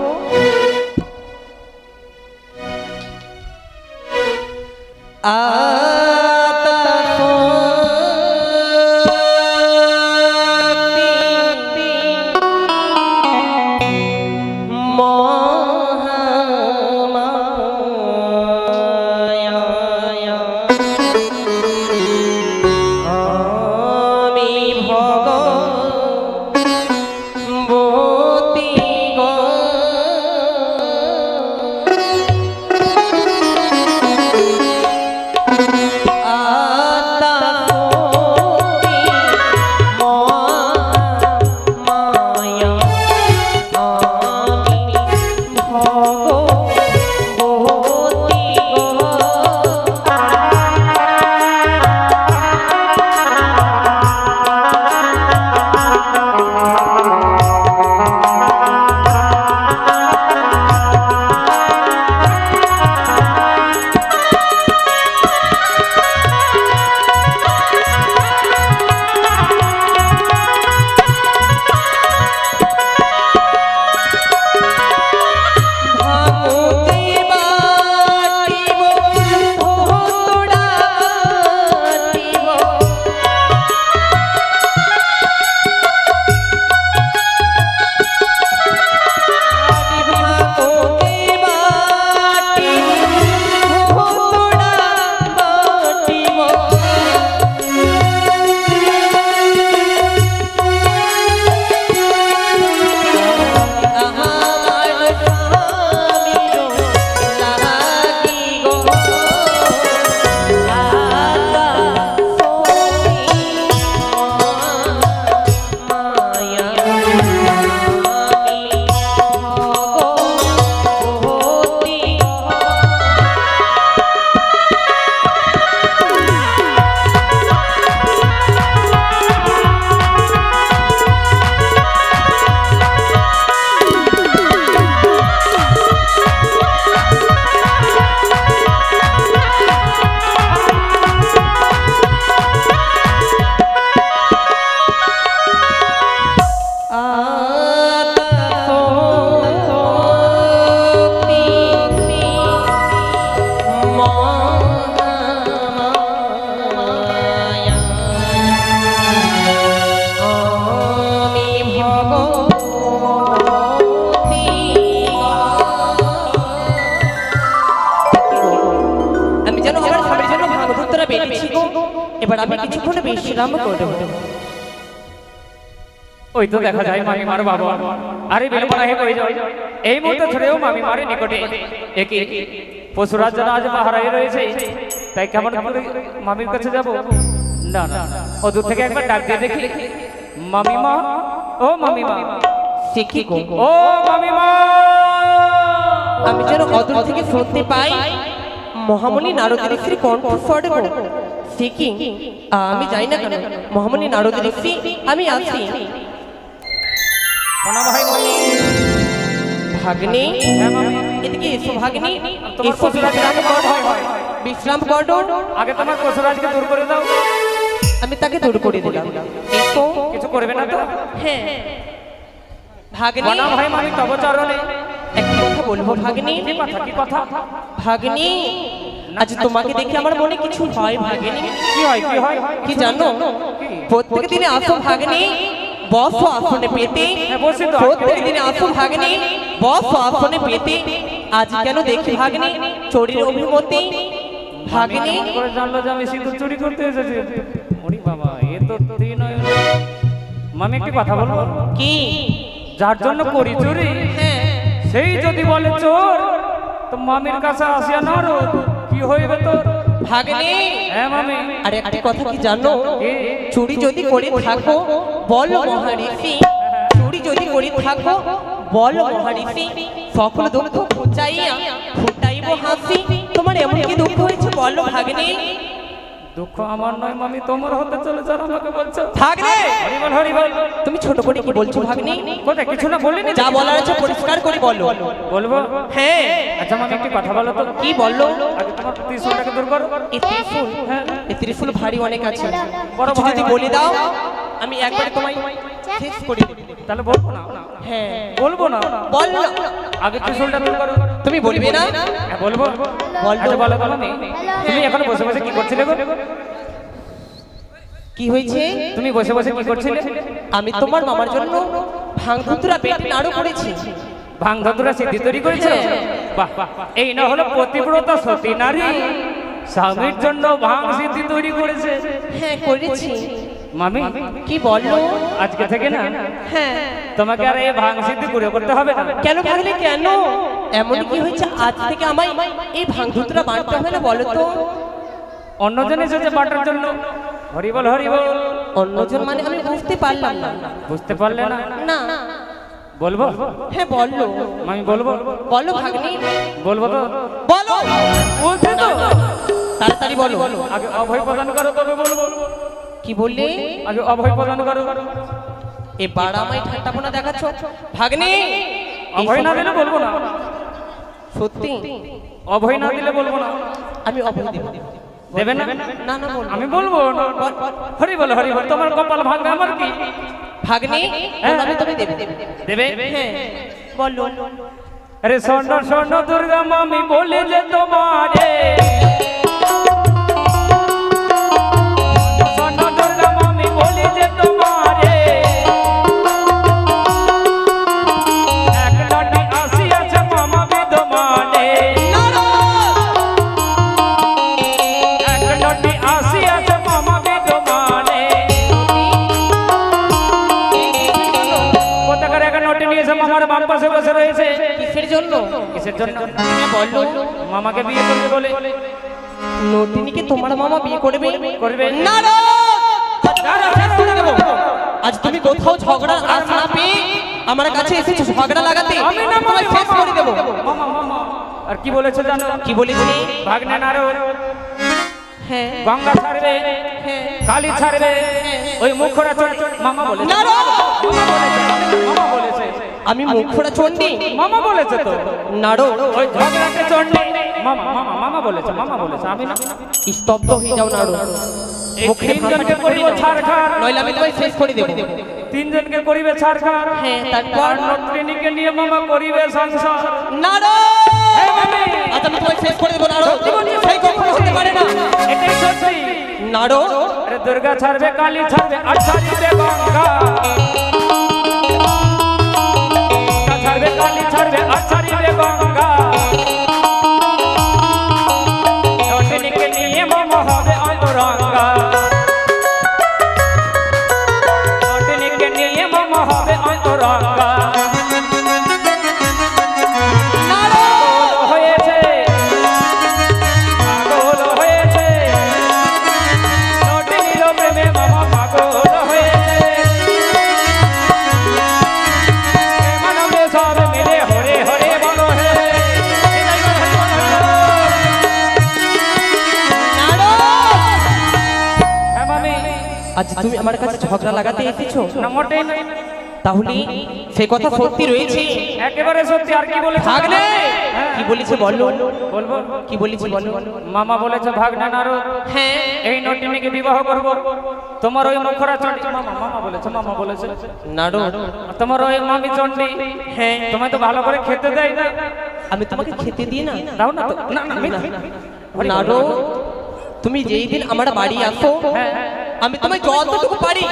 এবার আমি কিছুক্ষণ বিশ্রাম করব। ওই তো দেখা যায় মামিমার বাবা আরে বিলম্বনা হে কই যায় এই মুহূর্তে ছড়েও মামিমার নিকটে একই পশুরাজ যারা আজ পাহারায় রয়েছে তাই কেমন করে মামির কাছে যাব না না ও দূর থেকে একবার ডাক দিয়ে দেখি মামিমা ও মামিমা সে কি গো ও মামিমা আমি যেন অদূর থেকে শুনতে পাই মহামণি নারদ ঋষির কণ্ঠস্বর গো। সে কি আমি যাই না কেন মহামণি নারদ ঋষি আমি আছি। প্রণাম হয় মামি ভাগ্নে হ্যাঁ মামি এদিকে এসো ভাগ্নে, তোমার এসো বিশ্রাম করো, বিশ্রাম করো। আগে তোমার পশুরাজকে দূর করে দাও। আমি তাকে দূর করে দিলাম। এসো। কিছু করবে না তো? হ্যাঁ ভাগ্নে প্রণাম হয় মামি তব চরণে। একটা কথা বলবো ভাগ্নে। কি কথা কি কথা? ভাগ্নে আজ তোমাকে দেখে আমার মনে কিছু হয় ভাগ্নে। কি হয় কি হয়? কি জানো প্রত্যেক দিনে আসো ভাগ্নে বসো আসনে পেতে, বসি তো। প্রত্যেক দিনে আসো ভাগ্নে বসো আসনে পেতে। আজ কেন দেখি ভাগ্নে চোরের অভিমতি ভাগ্নে। কেমন করে জানলো যে আমি সিঁদুর চুরি করতে এসেছি? ওরে বাবা এ তো দিন হয় না। মামি একটি কথা বলবো? কি? যার জন্য করি চুরি হ্যাঁ সেই যদি বলে চোর তো মামির কাছে আসিয়া না রোদ কি হইবে তোর? ভাগ্নে হ্যাঁ মামি। আর একটা কথা কি জানো কি? চুরি যদি করে থাকো বলো মহারিষি, চুরি যদি করে থাকো বলো মহারিষি, সকল দুঃখ ঘুচাইয়া ফুটাইব হাসি। তোমার এমন কি দুঃখ হয়েছে বলো ভাগ্নে। দুঃখ আমার নয় মামি তোমার হতে চলেছে আর আমাকে বলছো ভাগ্নে হরি বল হরি বল। তুমি ছোট করে কি বলছো ভাগ্নে? কোথায় কিছু না বলিনি। যা বলার আছে পরিষ্কার করে বলো। বলবো? হ্যাঁ আচ্ছা মামি একটি কথা বলো তো। কি বললো? আগে তোমার ত্রিশূলটাকে দূর করো। এই ত্রিশূল, এই ত্রিশূল ভারী অনেক আছে, বড় কিছু ভাই যদি বলে দাও আমি একবারে তোমায় শেষ করে দেব। তাহলে বলবো না? হ্যাঁ বলবো না। বল না। আগে ত্রিশূলটা দূর করো। তুমি বলবে না? হ্যাঁ বলবো। বল। আচ্ছা বলো তো মামি তুমি এখন বসে বসে কি করছিলে গো? কি হয়েছে? তুমি বসে বসে কি করছিলে? আমি তোমার মামার জন্য ভাঙধুতুরা বেটে নাড়ু করেছি। ভাঙ ধতুরা সিদ্ধি তৈরি করেছো? বাহ এই না হলো পতিব্রতা সতী নারী স্বামীর জন্য ভাঙ সিদ্ধি তৈরি করেছে। হ্যাঁ করেছি। মামি কি বললো? আজকে থেকে না হ্যাঁ তোমাকে আর এই ভাঙ সিদ্ধি করে করতে হবে না। কেন ভাগলে কেন? এমন কি হয়েছে আজ থেকে আমায় এই ভাঙধুতুরা বাঁটতে হবে না বলো তো? অন্যজন এসেছে বাটার জন্য। হরি বল হরি বল। অন্যজন মানে আমি বুঝতে পারলাম না। বুঝতে পারলে না? না। বলবো? হ্যাঁ বললো। আমি বলবো? বলো ভাগ্নি। বলবো তো? বলো। বলছি তো। তাড়াতাড়ি বলো। আগে অভয় প্রদান করো তবে বলবো। কি বললে? আগে অভয় প্রদান করো। এবার আমায় ঠাট্টাপনা দেখাচ্ছ ভাগ্নি। অভয় না দিলে বলবো না। সত্যি অভয় না দিলে বলবো না। আমি অভয় দেব। দেবে না? না না বলবো। আমি বলবো না। হরি বল হরি বল। তোমার কপাল ভাঙবে আমার কি? ভাগ্নি হ্যাঁ। আমি তুমি দেবে। দেবে? হ্যাঁ বলো। আরে স্বর্ণ স্বর্ণ দুর্গা মামি বলে যে তোমারে স্বর্ণ দুর্গা মামি বলে যে তোমারে এক লাঠি আসিয়াছে মামা বিদ্যমানে এক লাঠি আসিয়াছে মামা বিদ্যমানে কোথাকার এক নটি নিয়েছে মামার বাম পাশে বসে রয়েছে। কিসের জন্য? কিসের জন্য? হ্যাঁ বলো। মামাকে বিয়ে করবে বলে। নটিনীকে তোমার মামা বিয়ে করবে? করবে। না না শেষ করে দেবো। আজ তুমি কোথাও ঝগড়া আস না পেয়ে আমার কাছে এসেছো ঝগড়া লাগাতে। আমি না তোমায় শেষ করে দেবো। মামা মামা আর কি বলেছে জানো? কি বলেছি? ভাগ্নে নারদ হ্যাঁ গঙ্গা ছাড়বে কালী ছাড়বে ওই মুখরা মামা বলেছে। নারদ মামা বলেছে। আমি মুখরা চণ্ডী? মামা বলেছে তো। নারদ ওই ঝগড়াতে চণ্ডী মামা মামা মামা বলেছে। মামা বলেছে আমি না। স্তব্ধ হয়ে যাও নারদ। এই তিনজনকে করিবে ছাড়খাড়। নইলে আমি তোমায় শেষ করে দেবো। তিনজনকে করিবে ছাড়খাড়। হ্যাঁ তারপর নত্রিনীকে নিয়ে মামা করিবে সংসার। নারদ হ্যাঁ মামি আজ আমি তোমায় শেষ করে দেবো নারদ। সেই কখনো হতে পারে না। এটাই সত্যি। নারদ আরে দুর্গা ছাড়বে কালী ছাড়বে আর ছাড়বে গঙ্গা ছাড়বে কালী ছাড়বে আর ছাড়বে গঙ্গা নটিনীকে নিয়ে মামা হবে অন্তরঙ্গা। আজ তুমি আমার কাছে ঝগড়া লাগাতে এসেছো? না মোটেই না। তাহলে সে কথা সত্যি রয়েছে? একেবারে সত্যি। আর কি বলেছে? ভাগ্নে কি বলেছে বলো? বলবো কি বলেছে বলো? মামা বলেছে ভাগ্নে নারদ হ্যাঁ এই নটিনীকে বিবাহ করব। তোমার ওই মুখরা চণ্ডী মামা বলেছে নারদ তোমার ওই মামি চণ্ডী হ্যাঁ তোমায় তো ভালো করে খেতে দেয় না। আমি তোমাকে খেতে দিই না? দাও না তো। না না নারদ তুমি যেই দিন আমার বাড়ি আসো আমি তোমায় যতটুকু পারি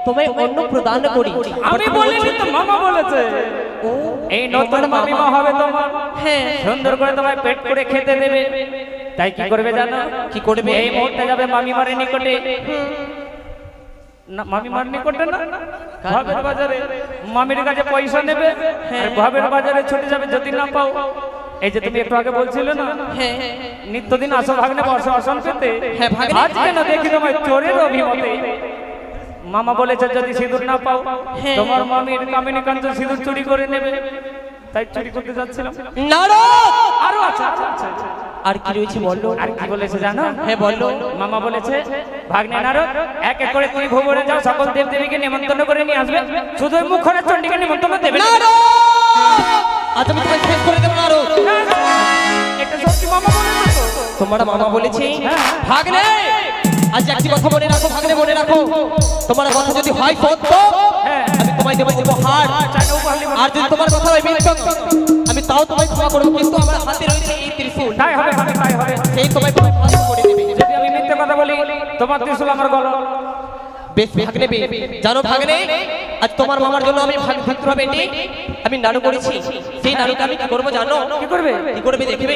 তোমায় অন্ন প্রদান করি। আমি বলিনি তো, মামা বলেছে। ও এই নতুন মামিমা হবে তোমার, হ্যাঁ সুন্দর করে তোমায় পেট করে খেতে দেবে। তাই কি করবে জানো? কি করবে? এই মুহূর্তে যাবে মামিমার নিকটে। না মামিমার নিকটে না, ভাবের বাজারে মামির কাছে পয়সা নেবে আর ভাবের বাজারে ছুটে যাবে। যদি না পাও, এই যে তুমি একটু আগে বলছিলে না হ্যাঁ নিত্যদিন আসো ভাগ্নে বর্ষা আসন পেতে, হ্যাঁ ভাগ্নে। আজকে না দেখি তোমায় চোরের অভিমতে। মামা বলেছে যদি সিঁদুর না পাও তোমার মামির কামিনী কাঞ্চ সিঁদুর চুরি করে নেবে। তাই চুরি করতে যাচ্ছিলাম। নারদ আরো আছে। আর কি রয়েছে বলো? আর কি বলেছে জানো? হ্যাঁ বলো। মামা বলেছে ভাগ্নে নারদ এক এক করে তুমি ভুবনে যাও, সকল দেব দেবীকে নিমন্ত্রণ করে নিয়ে আসবে, শুধু ওই মুখরা চণ্ডীকে নিমন্ত্রণ দেবে না। নারদ আজ আমি তোমায় শেষ করে দেব নারদ। এটা সত্যি মামা বলে না তো? তোমার মামা বলেছে ভাগ্নে আজ একটি কথা মনে রাখো ভাগ্নে, মনে রাখো তোমার কথা যদি হয় সত্য আমি তোমায় দেবো উপহার, আর যদি তোমার কথা হয় মিথ্যা আমি তাও তোমায় ক্ষমা করবো। কিন্তু আমার হাতে রয়েছে এই ত্রিশূল, তাই হবে তাই হবে। সেই তোমায় ক্ষমা করে দেবে। যদি আমি মিথ্যে কথা বলি তোমার ত্রিশূল আমার গলা। বেশ ভাগ্নে জানো ভাগ্নে আজ তোমার মামার জন্য আমি ভাগ্য বেটি আমি নাড়ু করেছি। সেই নাড়ুটা আমি কি করবো জানো? কি করবে? কি করবে দেখবে?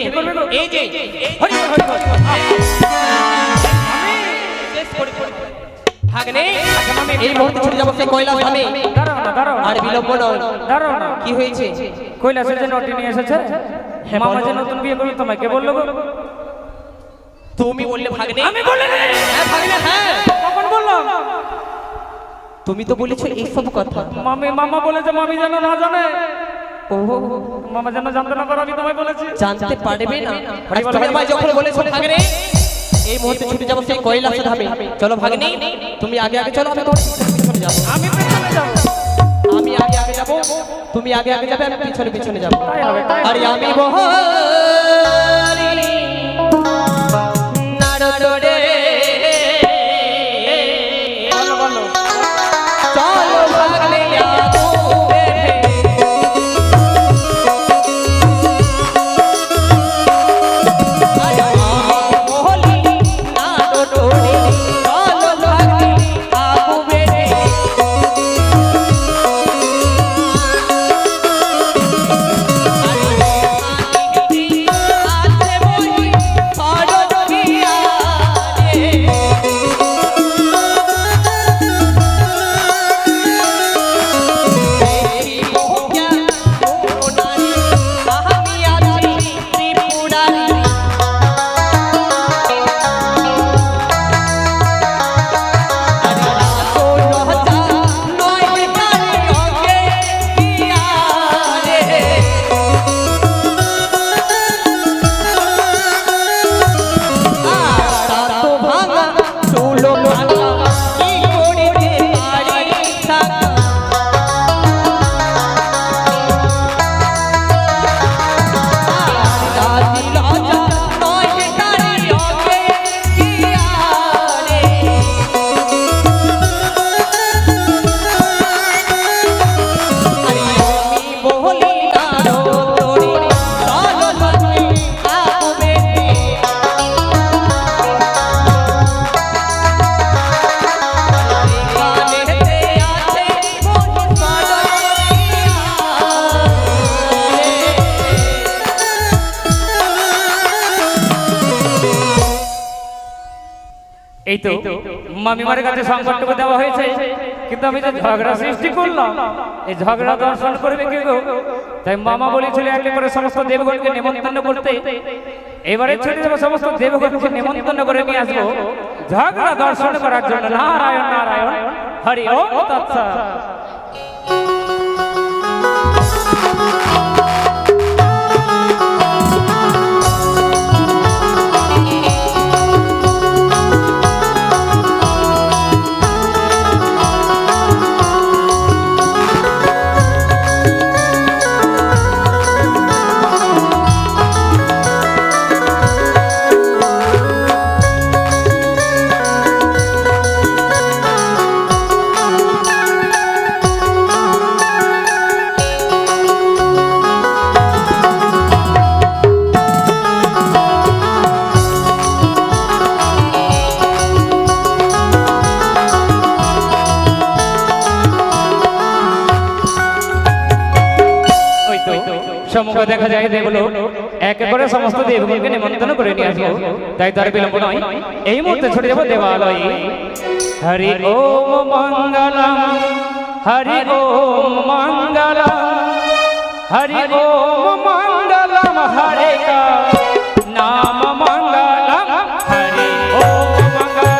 এই যে হরি বল, হরি বল। শেষ করে ভাগ্নে এই মুহূর্তে ছুটে যাবো সেই কৈলাস ধামে। দাঁড়াও আর বিলম্ব নয়। দাঁড়াও না। কি হয়েছে? কৈলাসের যে নটি নিয়ে এসেছে মামা যে নতুন বিয়ে করলো তোমায় কে বললো গো? তুমি বললে ভাগ্নে। আমি বলি না। হ্যাঁ ভাগ্নে হ্যাঁ কখন বললাম? তুমি তো বলেছো এই সব কথা। মামা বলেছে মামি যেন না জানে। ও মামা যেন জানতে না পারে আমি তোমায় বলেছি। জানতে পারবে না। আজ তুমি আমায় যখন বলেছো ভাগ্নে এই মুহূর্তে ছুটে যাবো সেই কৈলাস ধামে। চলো ভাগ্নে তুমি আগে আগে চলো, আমি তোমার পিছনে যাবো। আমি পেছনে যাব। আমি আগে আগে যাবো, তুমি আগে আগে যাবে, আমি পিছনে পিছনে যাবো। তাই হবে, তাই হবে। আরে আমি বহরি নারদ রে বলো বলো। চলো ভাগ্নে আগুবে আরে আমি বহরি নারদ রে চলো ভাগ্নে আগুবে এই তো মামিমার কাছে সংকটটুকু দেওয়া হয়েছে, কিন্তু আমি যে ঝগড়া সৃষ্টি করলাম এই ঝগড়া দর্শন করবে কি গো? তাই মামা বলেছিল একে করে সমস্ত দেবগণকে নিমন্ত্রণ করতে। এবারে ছুটে যাবো সমস্ত দেবগণকে নিমন্ত্রণ করে নিয়ে আসবো ঝগড়া দর্শন করার জন্য। নারায়ণ নারায়ণ হরি ওম তৎসৎ। সম্মুখে দেখা যায় দেবলোক এক এক করে সমস্ত দেবগণকে নিমন্ত্রণ করে নিয়ে আসবো, তাই তার বিলম্ব নয়, এই মুহূর্তে ছুটে যাবো দেবালয়ে। হরি ওম মঙ্গলম, হরি ওম মঙ্গলম, হরি ওম মঙ্গলম, হরে নাম মঙ্গলম, হরি ওম মঙ্গলম।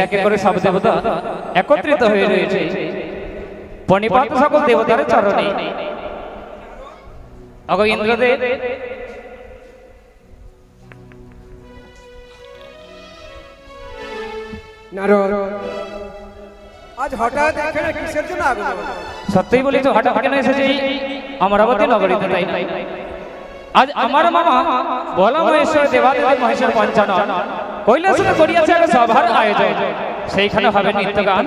এক এক করে সব দেবতা একত্রিত হয়ে রয়েছে পণিপাত সকল দেবতার চরণে। অগ ইন্দ্রদেব, নারদ, আজ হঠাৎ এখানে কিসের জন্য আগমন? সত্যিই বলি তো, হঠাৎ কেন এসেছে অমরাবতী নগরীতে? তাই আজ আমার মামা বলা মহেশ্বর দেবাদেব মহেশ্বর পঞ্চানন কৈলাসে করিয়াছে এক সভার আয়োজন, সেইখানে হবে নৃত্যগান।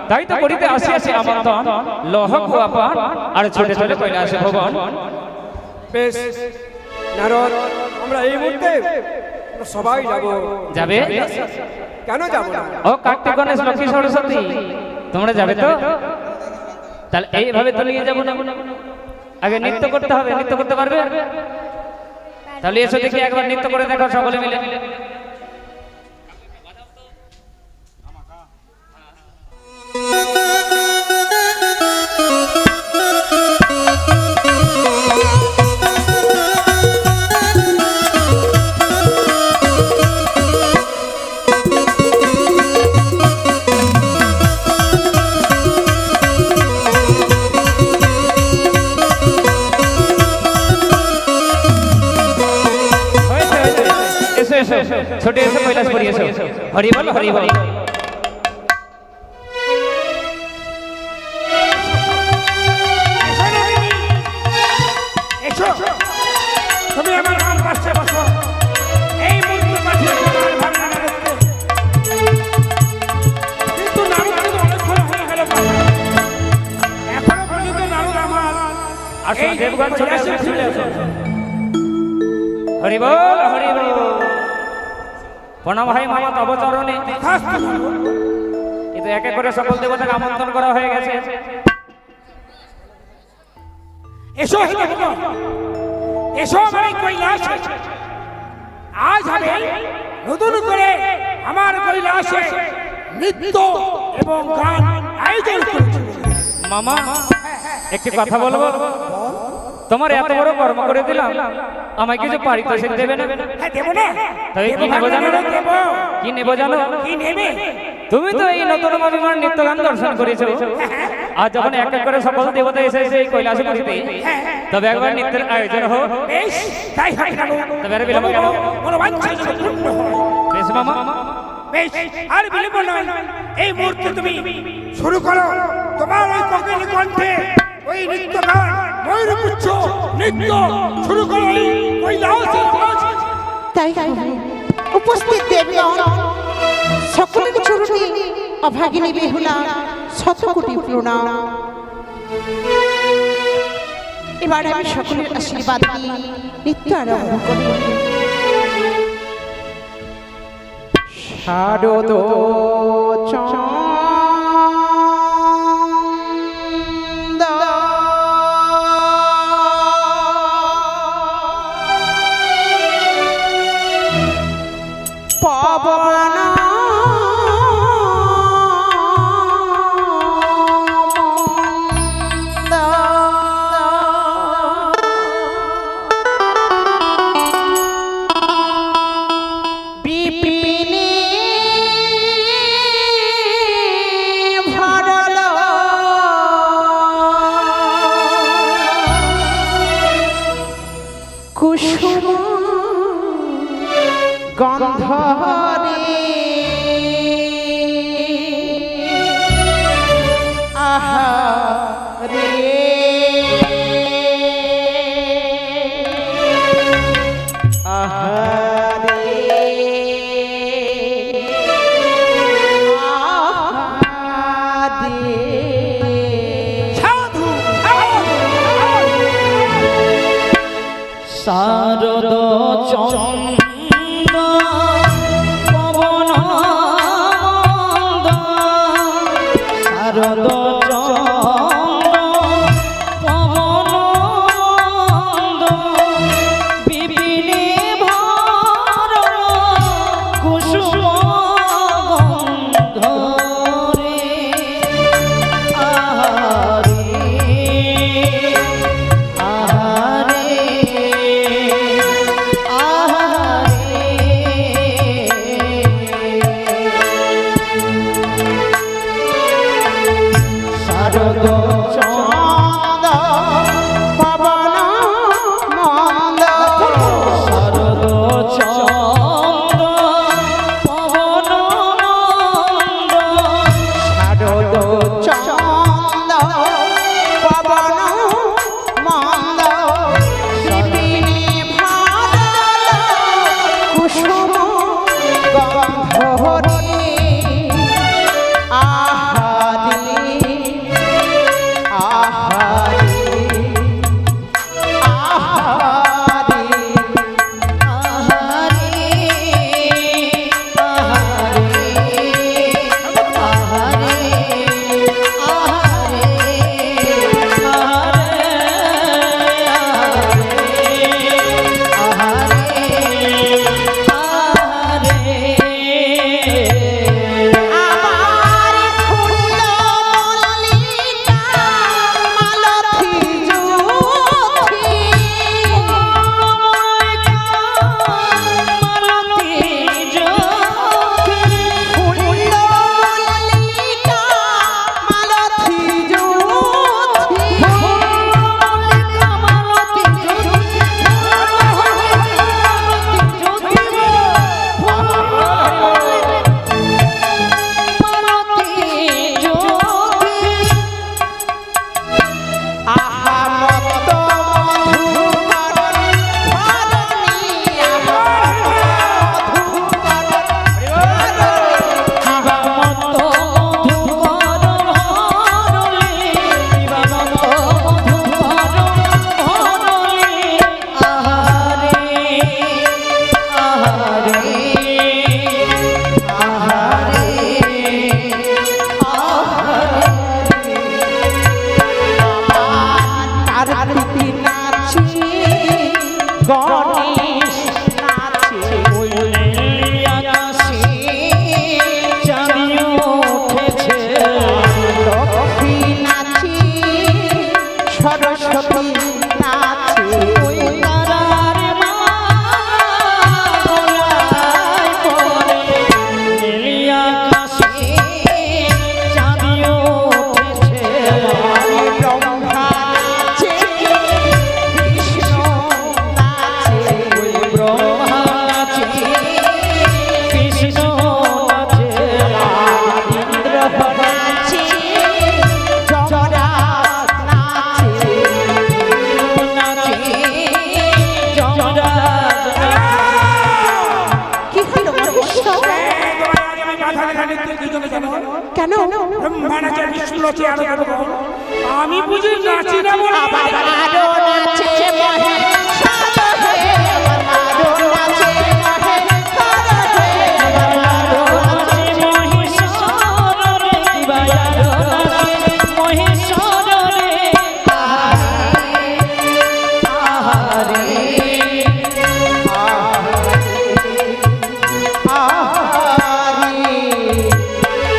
তাই তো করিতে আসিয়াছে আমন্ত্রণ, লহ কুয়াপান আর ছোটে ছোটে কৈলাসে ভবন। বেশ নারদ, আমরা এই মুহূর্তে সবাই যাবে? কেন যাব না? ও কার্তিক গণেশ লক্ষ্মী সরস্বতী, তোমরা যাবে তো? তাহলে এইভাবে তো নিয়ে যাবো না, আগে নৃত্য করতে হবে। নৃত্য করতে পারবে? তাহলে এসো দেখি একবার নৃত্য করে দেখো সকলে মিলে। ছোটে এসে কৈলাস করি, এসো। হরি বল, হরি বল। তুমি আমার নাম পাশে বসো। এই মূর্তি পাঠিয়ে তোমার ভাবনা করতে, কিন্তু নারদ কিন্তু অনেকক্ষণ হয়ে গেল, এখনো পর্যন্ত নারদ আমার আসো দেবগণ, চলে আসো, চলে আসো। হরি বল, হরি বল। প্রণাম ভাই মামা তব চরণে। কিন্তু এক এক করে সকল দেবতাকে আমন্ত্রণ করা হয়ে গেছে। এসো এসো আমার এই কৈলাসে। আজ হবে নতুন করে আমার কৈলাসে নৃত্য এবং গান আয়োজন করছি। মামা একটি কথা বলবো? তোমার এত বড় কর্ম করে দিলাম, আমায় কিছু পারিতোষিক দেবে না? হ্যাঁ দেব না। তাই কি নেবো জানো? কি নেবো জানো? কি নেবে? তুমি তো এই নতুন মামিমার নৃত্য গান দর্শন করেছো, আর যখন এক এক করে সকল দেবতা এসেছে এই কৈলাসে পুরীতে, তবে একবার নৃত্যের আয়োজন হোক। বেশ, তাই হয় কেন? তবে আর বিলম্ব কেন? মনোবাঞ্ছা যেন পূর্ণ হয়। বেশ মামা, বেশ, আর বিলম্ব নয়, এই মুহূর্তে তুমি শুরু করো তোমার ওই কোকিল কণ্ঠে ওই নৃত্য গান, ময়ূরপুচ্ছ নৃত্য শুরু করো এই কৈলাসে। তাই উপস্থিত দেবগণ সকলের চরণে অভাগিনী বেহুলা শত কোটি প্রণাম। এবার আমি সকলের আশীর্বাদ নিয়ে নৃত্য আরম্ভ করি। শারদ পবন গন্ধরে আহা রে আহা রে শারদ চন্দ্র পবন শারদ চন্দ্র পবন বিপিনে ভর কুসুম গন্ধ রে আহারে আহারে শারদ চন্দ পবন মন্দ শারদ চন্দ পবন মন্দ শারদ চন্দ পবন মন্দ বিপিনে ভারাল কুসুম গন্ধরে আহারে আহারে আহারে আমার ফুল মল্লিকা মালতী জ্যোতি ফুল মল্লিকা মালতী জ্যোতি আহা মত মধুকরণ ধরণী আহা কার্তিক নাচি গণেশ নাচে লক্ষ্মী নাচি সরস্বতী নাচে ব্রহ্মা নাচে বিষ্ণু নাচে ইন্দ্র নাচে যমরাজ নাচে কি হলো মহেশ্বর? কেন আমি বুঝি নাচি না বলে আরো নাচে মহেশ্বর হে আরো নাচে মহেশ্বর হে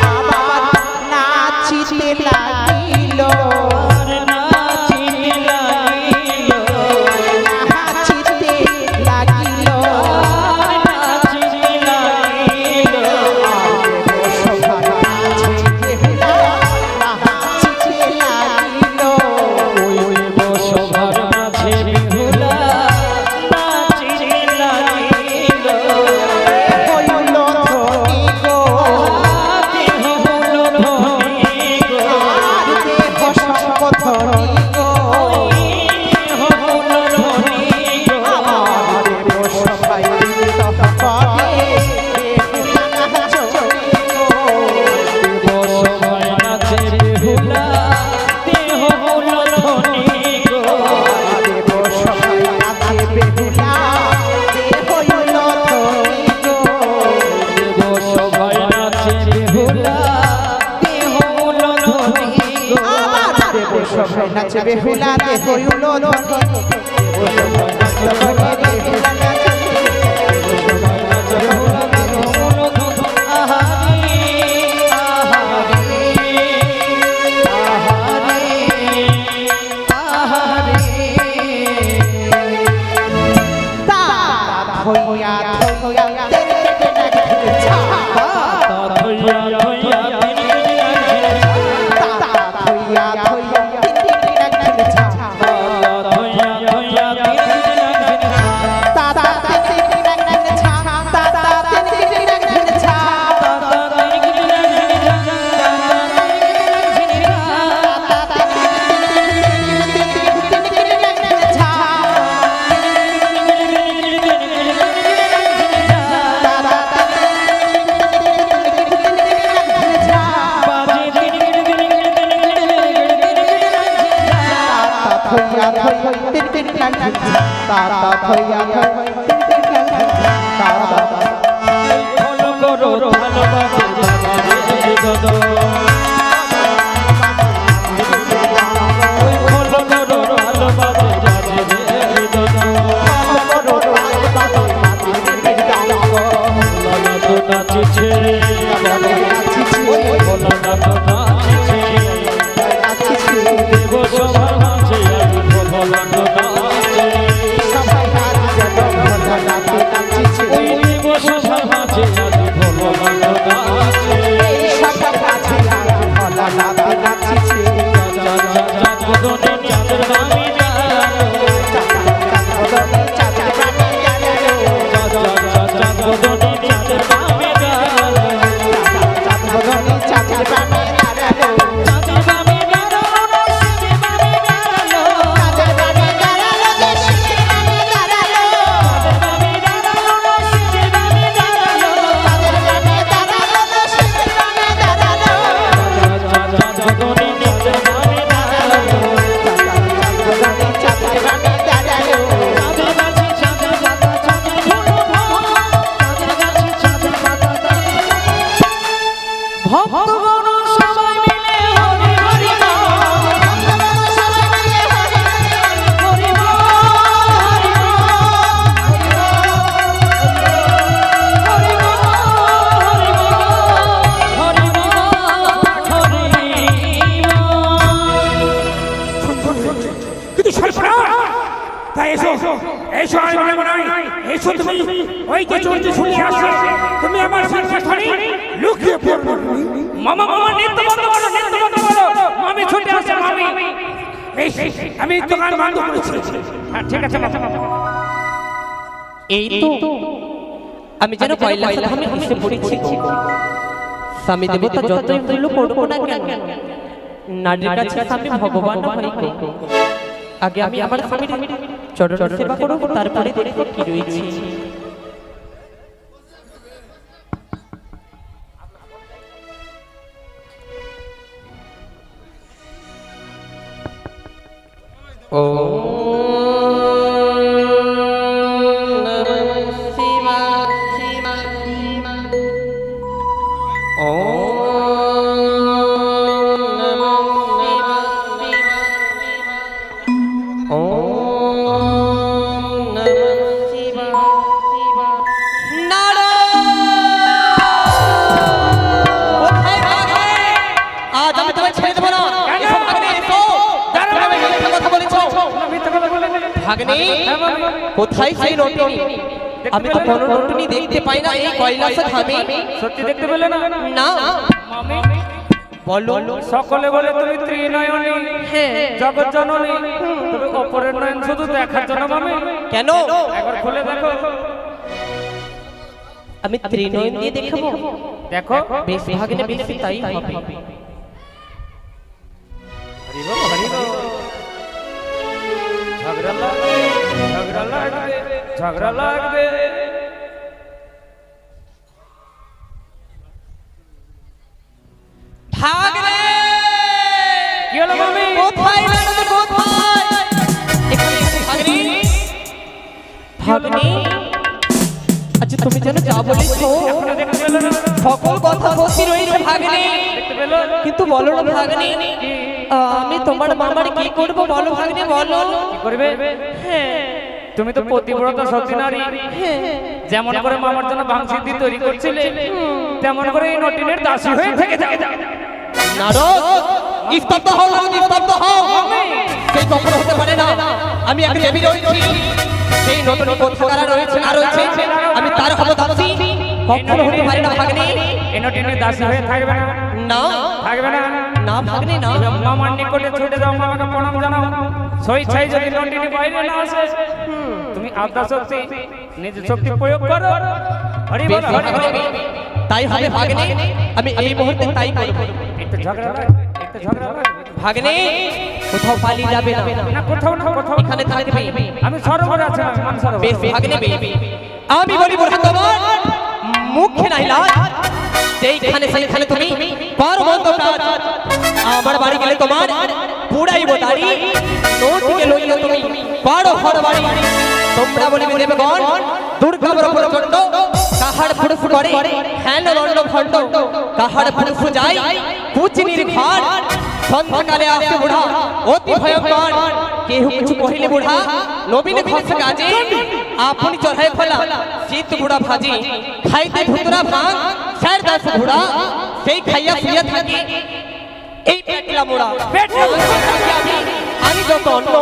আবার নাচিতে লাগিল সবাই নাচবে হুলাতে হইল ধ্বনি দেব সবাই নাচবে হুলা নাচবে আমি যেন কৈলাসে ধামে এসে পড়েছি স্বামী দেবতা যতই ভুল করবো না কেন নারীর কাছে স্বামী ভগবান হয় আগে আমি আমার স্বামীর চরণ সেবা করব তারপরে দেখব কি রয়েছে ও কোথায় সেই নটনি আমি তো কোনো নটনি দেখতে পাই না এই কৈলাসে ধামে সত্যি দেখতে পেলে না না মামি বলো সকলে বলে তুমি ত্রিনয়নী হ্যাঁ জগৎ জননী তবে অপরের নয়ন শুধু দেখার জন্য মামি কেন একবার খুলে দেখো আমি ত্রিনয়ন দিয়ে দেখাবো দেখো বেশ ভাগিনে বেশ তাই হবে ঝগড়া লাগবে ভাগ রে কি হলো মামি কোথায় ননদ কোথায় এখানে ভাগনি ভাগনি আচ্ছা তুমি যেন যা বলেছো এখনো দেখতে পেলো না? সকল কথা সত্যি রয়েছে ভাগ্নে, দেখতে পেলো? কিন্তু বলো না ভাগ্নে, আমি তোমার মামার কি করবো বলো ভাগ্নে, বলো। কি করবে? হ্যাঁ তুমি তো পতিব্রতা সতী নারী, হ্যাঁ যেমন করে মামার জন্য ভাঙসিদ্ধি তৈরি করছিলে তেমন করে এই নটিনের দাসী হয়ে থেকে যাও। নারদ, স্তব্ধ হও নারদ, স্তব্ধ হও। সেই কখনো হতে পারে না, আমি এক দেবী রয়েছি, সেই নতুন কোথাকারা রয়েছে না রয়েছে, আমি তার হব দাসী, কখনো হতে পারে না ভাগ্নে। এই নটিনের দাসী হয়ে থাকবে না, না থাকবে না। না ভাগ্নে না, মামার নিকটে ছুটে যাও, মামাকে প্রণাম জানাও। স্বেচ্ছায় যদি নটিনী বাইরে না আসে, তুমি আত্মা শক্তি নিজ শক্তি প্রয়োগ করো। হরি বল, বেশ হরি বল। ভাগ্নে, তাই হবে ভাগ্নে, আমি এই মুহূর্তে তাই করব। একটু ঝগড়া লাগবে, একটু ঝগড়া লাগবে। ভাগ্নে, কোথাও পালিয়ে যাবে না, না কোথাও না কোথাও, এখানে থাকবে। আমি সরোবরে আছি, আমি মান সরোবর। বেশ ভাগ্নে, আমি বলি বোঝা তোমার মুখে নাই লাজ, যেইখানে সেইখানে তুমি পারো মন্দ কাজ। আমার বাড়ি গেলে তোমার পুরাইব দাড়ি, নদীকে লইলে তুমি পারো ঘর বাড়ি। তোমরা বলিবে দেবগণ দুর্গা বড় প্রচন্ড, কাহার ফুরফু করে হ্যান রণ্ড ভণ্ড, কাহার ফুরফু যায় কুচিনির ঘর। সন্ধ্যাকালে আসে বুড়া অতি ভয়ঙ্কর, কেহ কিছু কহিলে বুড়া নবীন ঘষ কাজে, আপনি চড়াই ফেলা শীত বুড়া ভাজি, খাইতে ধুতরা ভাঙ স্যার দাস বুড়া, সেই খাইয়া শুয়ে থাকে এই পেটলা মোড়া। আমি যত অন্ন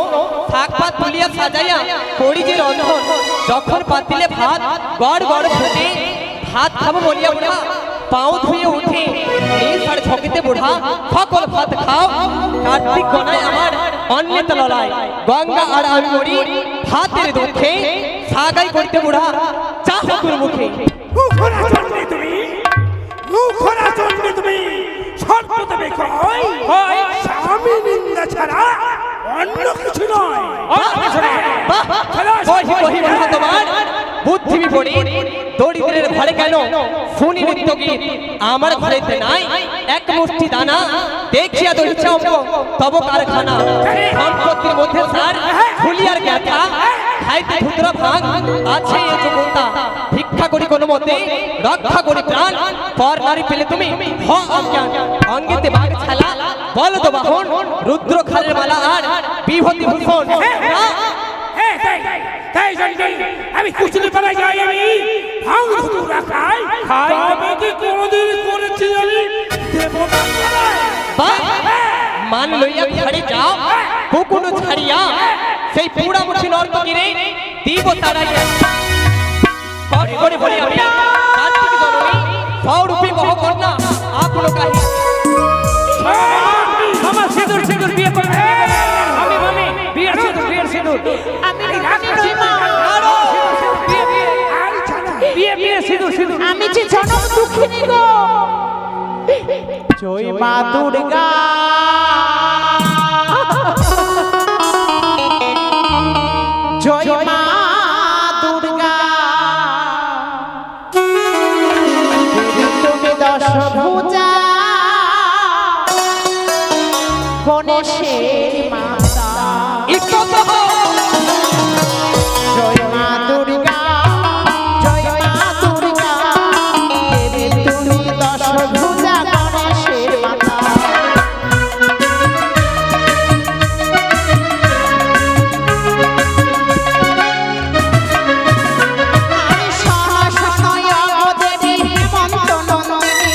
শাক পাত তুলিয়া সাজাইয়া করি যে রন্ধন, যখন পাতিলে ভাত গড় গড় ফুটে, ভাত খাবো বলিয়া বুড়া পাও ধুয়ে উঠে, এই সাড়ে ছকিতে বুড়া সকল ভাত খাও। কার্তিক গনায় আমার অন্যত ললায়, গঙ্গা আর আমি মরি ভাতের দুঃখে, সাগাই করতে বুড়া চা হকুর মুখে। মুখরা চন্ডী তুমি, মুখরা চন্ডী তুমি, সর্বত বিক্রয় হয় স্বামী নিন্দা ছাড়া অন্য কিছু নয়। কহি কহি বন্ধু তোমার বুদ্ধি বিপরীত, দরিদ্রের ঘরে কেন শুনি নিত্য গীত, আমার ঘরেতে নাই এক মুষ্টি দানা, দেখিয়া দরিদ্র তব কারখানা। সম্পত্তির মধ্যে সার ফুলিয়ার গ্যাথা, খাইতে ধুতরা ভাঙ আছে এ যোগ্যতা, ভিক্ষা করি কোনো মতে রক্ষা করি প্রাণ, পর নারী পেলে তুমি হ অজ্ঞান। অঙ্গেতে বাঘ ছালা বলদ বাহন, রুদ্র খালের মালা আর বিভূতি ভূষণ। তাই চন্ডী আমি কুচুরি পাড়ায় যাই, আমি ভাঙ ধুতুরা খাই, তবে কি কোনোদিন করেছি আমি দেবতা পাড়ায়? মান লইয়া ছাড়ি যাও কুকুনো ছাড়িয়া, সেই পুরা মুঠি নর্তকীরে দিব তাড়াইয়া। কট করে বলি আমি কার্তিক জননী, সৌরূপী মহকন্যা আপনো কাহি। আমার সিঁদুর সিঁদুর বিয়ে করবে, আমি মামি বিয়ের সিঁদুর, বিয়ের সিঁদুর, আমি নই মা, বিয়ে বিয়ে সিঁদুর সিঁদুর। আমি যে জনম দুঃখিনী গো। জয় মা দুর্গা, জয় মা দুর্গা, তুমি দশভুজা গণেশের মাতা। জয় মা দুর্গা, জয় মা দুর্গা, দেবী তুমি দশভুজা গণেশের মাতা। আমি সহসয় দেবী হেমন্ত নন্দিনী,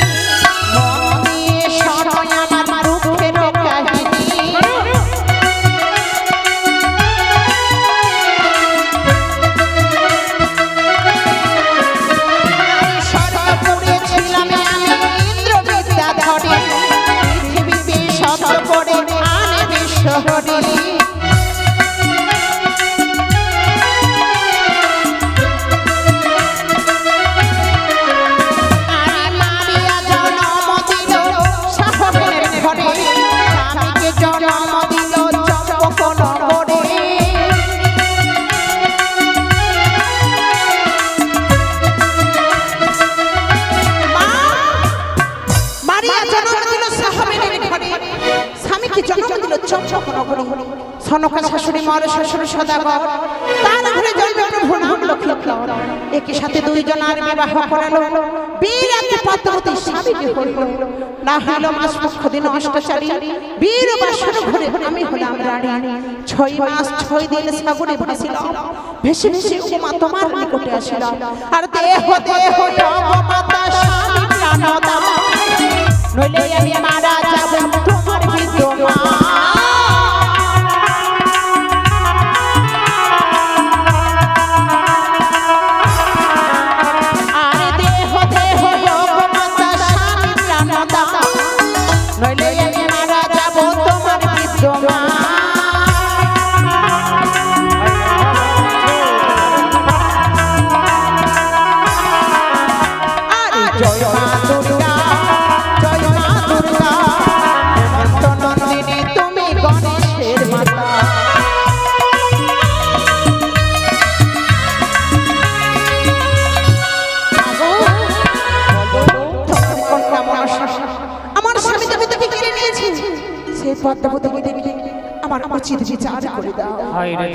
মন দিয়ে শরণ আমার দুঃখের কাহিনী। আমি স্বর্গপুরে ছিলাম আমি ইন্দ্রবিদ্যা ধরে, পৃথিবীতে শব্দ করে আনে বিশ্বহরি। আমি মারিয়া জন্ম দিল শাহবের ঘরে, স্বামীকে জন্ম দিল চম্পক নগরে। মারিয়া জন্ম দিল শাহবের ঘরে, স্বামীকে জন্ম দিল চম্পক নগরে। সনকা শাশুড়ি মার শ্বশুর সদাগর তার ঘরে জন্মে প্রভু নাম লক্ষ্মীধর একই সাথে দুইজন আর বিবাহ করালো বীরাকে পদ্মাবতী স্বামীকে হইল না হইল মাস পক্ষ দিন অষ্টাচারী বীর বাসর ঘরে আমি হলাম রানী 6 মাস 6 দিন সাগরে ভাসিলাম ভেসে ভেসে উমা তোমার নিকটে আসিলাম আর দেহ দেহ মাতা স্বামী প্রাণদা নইলে আমি মারা যাব তোমার বিধবা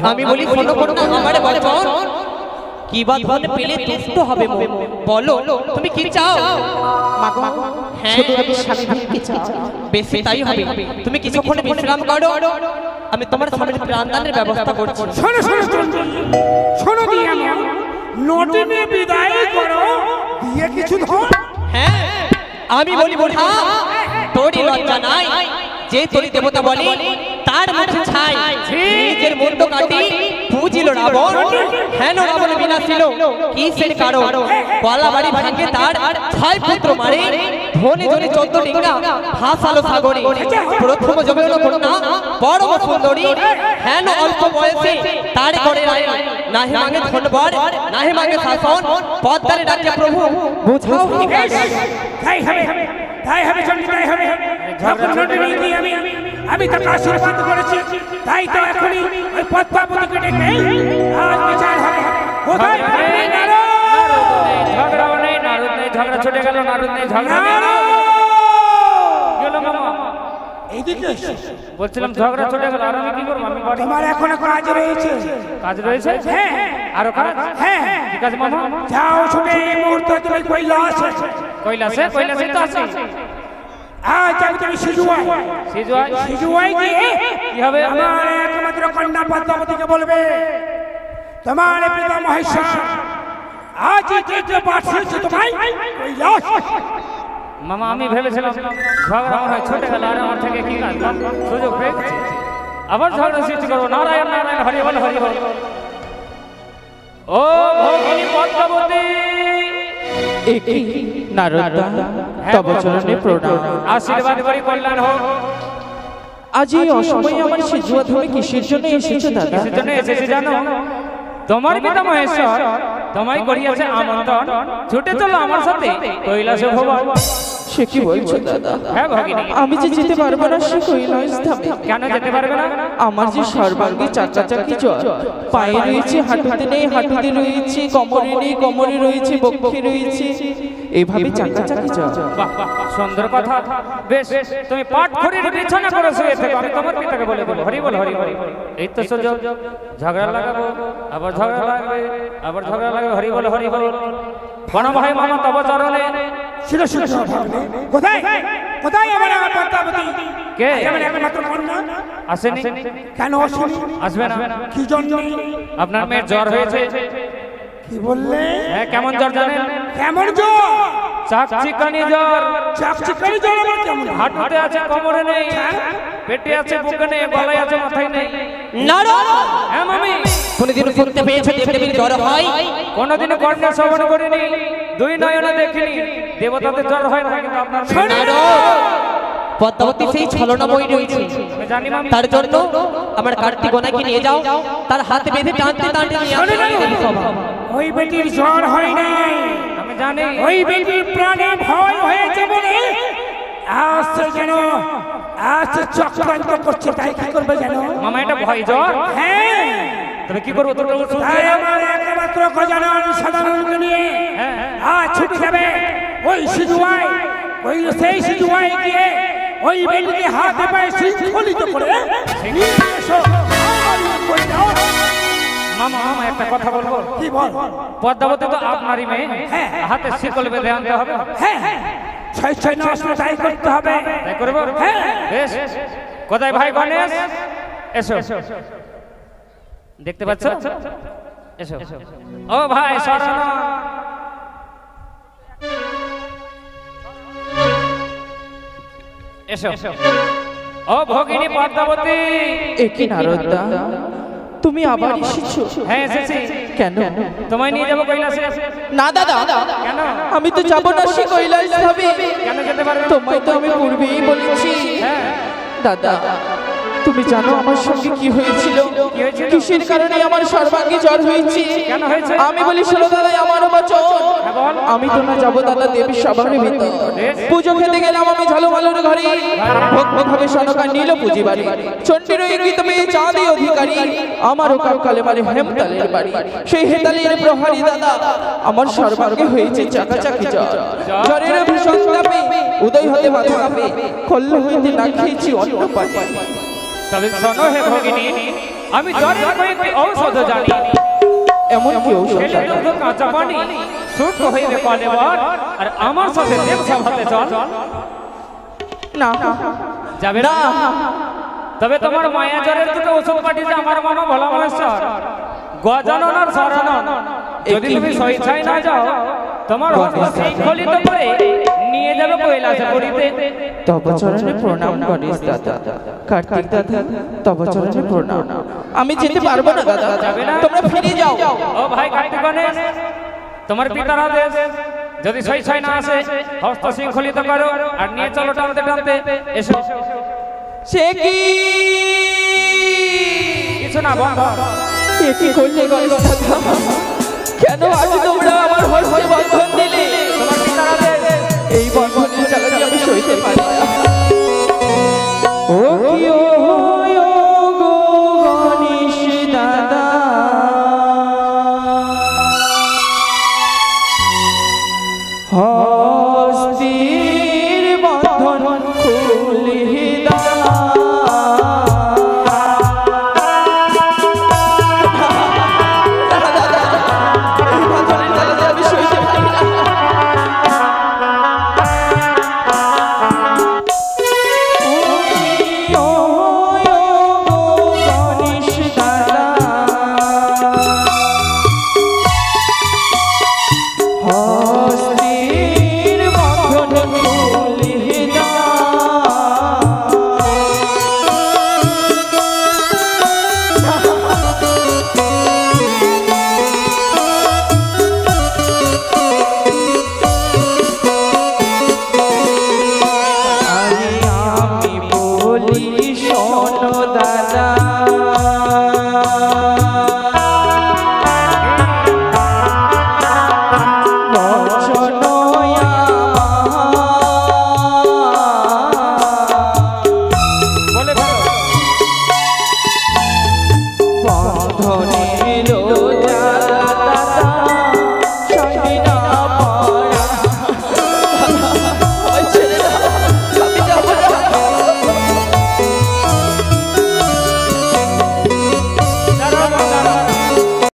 আমি বলি ফলো করো না আমারে বলে বোন কি বাত বলে পেলে তুষ্ট হবে বলো তুমি কি চাও মাগো শুধু আমি স্বামী ভিক্ষে চাই বেশি তাই হবে তুমি কিছুক্ষণ বিশ্রাম করো আমি তোমার স্বামীর প্রাণদানের ব্যবস্থা করছি শোনো শোনো শোনো দিয়ে নটিনে বিদায় করো দিয়ে কিছু ধর হ্যাঁ আমি বলি বোঠা তোরই লজ্জা নাই যে তোরি দেবতা বলে তার মুখে ছাই নিজের মুন্ড কাটি পুজিল রাবণ হেন রাবণ বিনাশিল কিসের কারণ কলা বাড়ি ভাঙে তার 6 পুত্র মারে ধনে ধনে 14 ডিঙ্গা ভাসালো সাগরে প্রথম জমেল কন্যা পরম সুন্দরী হেন অল্প বয়সে তার করে নাহি মাগে ধনবর নাহি মাগে শাসন পদ্মারে ডাকে প্রভু বুঝাও তাই হবে চন্ডী তাই হবে যখন নটিনে দিয়ে আমি তাকে আশীর্বাদ করেছি তাই তো এখনই ওই পদ্মাবতীকে ডেকে আজ বিচার হবে কোথায় ঝগড়াও নেই নারদ নেই ঝগড়া ছুটে গেল নারদ নেই ঝগড়া গেল মামা এইদিকে বলছিলাম ঝগড়া ছুটে গেল আর আমি কি করবো আমি বাড়ি তোমার এখনো কাজ রয়েছে কাজ রয়েছে হ্যাঁ আরো কাজ হ্যাঁ ঠিক আছে মামা যাও ছুটে এই মুহূর্তে তুমি কৈলাসে কৈলাসে তো আছে আজ আমি তুমি সিজুয়াই গিয়ে কি হবে আমার একমাত্র কন্যা পদ্মাবতীকে বলবে তোমার পিতা মহেশ্বর আজ যে পাঠিয়েছে তোমায় কৈলাস মামা আমি ভেবেছিলাম ঝগড়া হয় ছুটে গেল আর আমার থেকে কি কাজ সুযোগ পেয়েছি আবার ঝগড়া সৃষ্টি করবো নারায়ণ নারায়ণ হরি বল হরি বল ও ভগিনী পদ্মাবতী নারদা তব চরণে প্রণাম আশীর্বাদ করি কল্যাণ হোক আজ এই অসময়ে আমার সিজুয়া তুমি কিসের জন্য এসেছো দাদা কিসের জন্য এসেছি জানো তোমার পিতা মহেশ্বর তোমায় করিয়াছে আমন্ত্রণ ছুটে চলো আমার সাথে কৈলাসে ভোবা সে কি বলছো দাদা হ্যাঁ ভগিনী আমি যে যেতে পারবো না সে কৈলাস ধামে কেন যেতে পারবে না আমার যে সর্বাঙ্গে চাকাচাকি জ্বর পায়ে রয়েছে হাঁটুতে নেই হাঁটুতে রয়েছে কোমরে নেই কোমরে রয়েছে বক্ষে রয়েছে এভাবে চাকাচাকি জ্বর বাহ বাহ সুন্দর কথা বেশ তুমি পাঠ করিয়ে বিছানা করে শুয়ে থেকো আমি তোমার পিতাকে বলে দেবো হরি বল হরি বল এই তো সুযোগ ঝগড়া লাগাবো আবার ঝগড়া লাগবে আবার ঝগড়া লাগবে হরি বল হরি বল প্রণাম ভাই মামা তব চরণে কোথায় কোথায় আমার পদ্মাবতী কে আমার একমাত্র কন্যা আসেনি কেন আসেনি আসবে না কি জন্য আপনার মেয়ের জ্বর হয়েছে কি বললে হ্যাঁ কেমন জ্বর জানেন কেমন জ্বর চাকচিকানি জ্বর চাকচিকানি জ্বর আমার কেমন হাঁটুতে আছে কোমরে নেই পেটে আছে বুকে নেই গলায় আছে মাথায় নেই নারদ হ্যাঁ মামি কোনদিন শুনতে পেয়েছো দেবদেবীর জ্বর হয় কোনদিন কর্ণে শ্রবণ করিনি দুই নয়নে দেখিনি দেবতাদের জ্বর হয় না কিন্তু আপনার মেয়ে নারদ পদ্মাবতী সেই ছলনা বই রয়েছে আমি জানি মামি তার জন্য আমার কার্তিক গোনাকে নিয়ে যাও তার হাতে বেঁধে টানতে টানতে নিয়ে আসো ওই বেটির জ্বর হয় নাই আমি জানি ওই বেটির প্রাণে ভয় হয়েছে বলে আসছে যেন আসছে চক্রান্ত করছে তাই কি করবে জানো মামা এটা ভয় জ্বর হ্যাঁ তবে কি করবো তোর তাই আমার একমাত্র গজানন সাধারণকে নিয়ে আজ ছুটি যাবে ওই সিজুয়াই ওই সেই সিজুয়াই গিয়ে ওই বেটিকে হাতে পায়ে শৃঙ্খলিত করে নিয়ে এসো মামা মামা একটা কথা বলবো। কি বল? পদ্মাবতী তো আপনারই মেয়ে, হাতে শিকল বেঁধে আনতে হবে। হ্যাঁ ছয় ছয় না আসলে তাই করতে হবে। তাই করবো? বেশ। কোথায় ভাই গণেশ? এসো, দেখতে পাচ্ছ? এসো। ও ভাই শরণ, এসো। ও ভগিনী পদ্মাবতী। একই নারদা, তুমি আবার এসেছো? হ্যাঁ এসেছি। কেন? তোমায় নিয়ে যাবো কৈলাসে। না দাদা, কেন? আমি তো যাবো না সে কৈলাস ভাবে। কেন যেতে পারবে? তোমায় তো আমি পূর্বেই বলেছি। হ্যাঁ দাদা, তুমি জানো আমার সঙ্গে কি হয়েছিল? কি হয়েছিল? কিসের কারণে আমার সর্বাঙ্গে জ্বর হয়েছে? কেন হয়েছে? আমি বলি শোনো দাদা, আমার বচন। বল। আমি তো না যাবো দাদা দেবী সবার ভিতর। পুজো খেতে গেলাম আমি ঝালুমালুর ঘরে। ভক্ত ভাবে সনকা নীল পুঁজিবাড়ি, চণ্ডীর গীত পেয়ে চাঁদি অধিকারী, আমারও কালে মারে হেমতালের বাড়ি। সেই হেতালের প্রহারী দাদা আমার সর্বাঙ্গে হয়েছে চাকাচাকি জ্বর। জ্বরের ভীষণ তাপে উদয় হতে মাথা কাঁপে, খল্ল হইতে না খেয়েছি অন্য পাটি। তবে শোনো হে ভগিনী, আমি জ্বরের কয়েকটি ঔষধ জানি। এমন কি ঔষধ? খেলে দুধ কাঁচা পানি, সুস্থ হইবে কলেবর। আর আমার সাথে দেব সভাতে চল। না যাবে না? তবে তোমার মায়া জ্বরের দুটো ওষুধ পাঠিয়েছে আমার মামা ভোলা মহেশ্বর, গজানন আর শরণন। যদি তুমি স্বেচ্ছায় না যাও, তোমার হস্ত শৃঙ্খলিত করে নিয়ে যাবে কৈলাসে পুরীতে। তব চরণে প্রণাম গণেশ দাদা, কার্তিক দাদা, তব চরণে প্রণাম। আমি যেতে পারবো না দাদা, যাবে না? তোমরা ফিরে যাও। ও ভাই কার্তিক গণেশ, তোমার পিতার আদেশ, যদি স্বেচ্ছায় না আসে হস্ত শৃঙ্খলিত করো আর নিয়ে চলো টানতে টানতে। এসো। সে কি কিছু না বন্ধ। এ কি করলে গণেশ দাদা? কেন আজ তোমরা আমার হস্তে বন্ধন দিলে? তোমার পিতার আদেশ। এই বন্ধনের জ্বালা যে আমি সইতে পারি না। ও কি ও গো গণেশ দাদা, হস্তে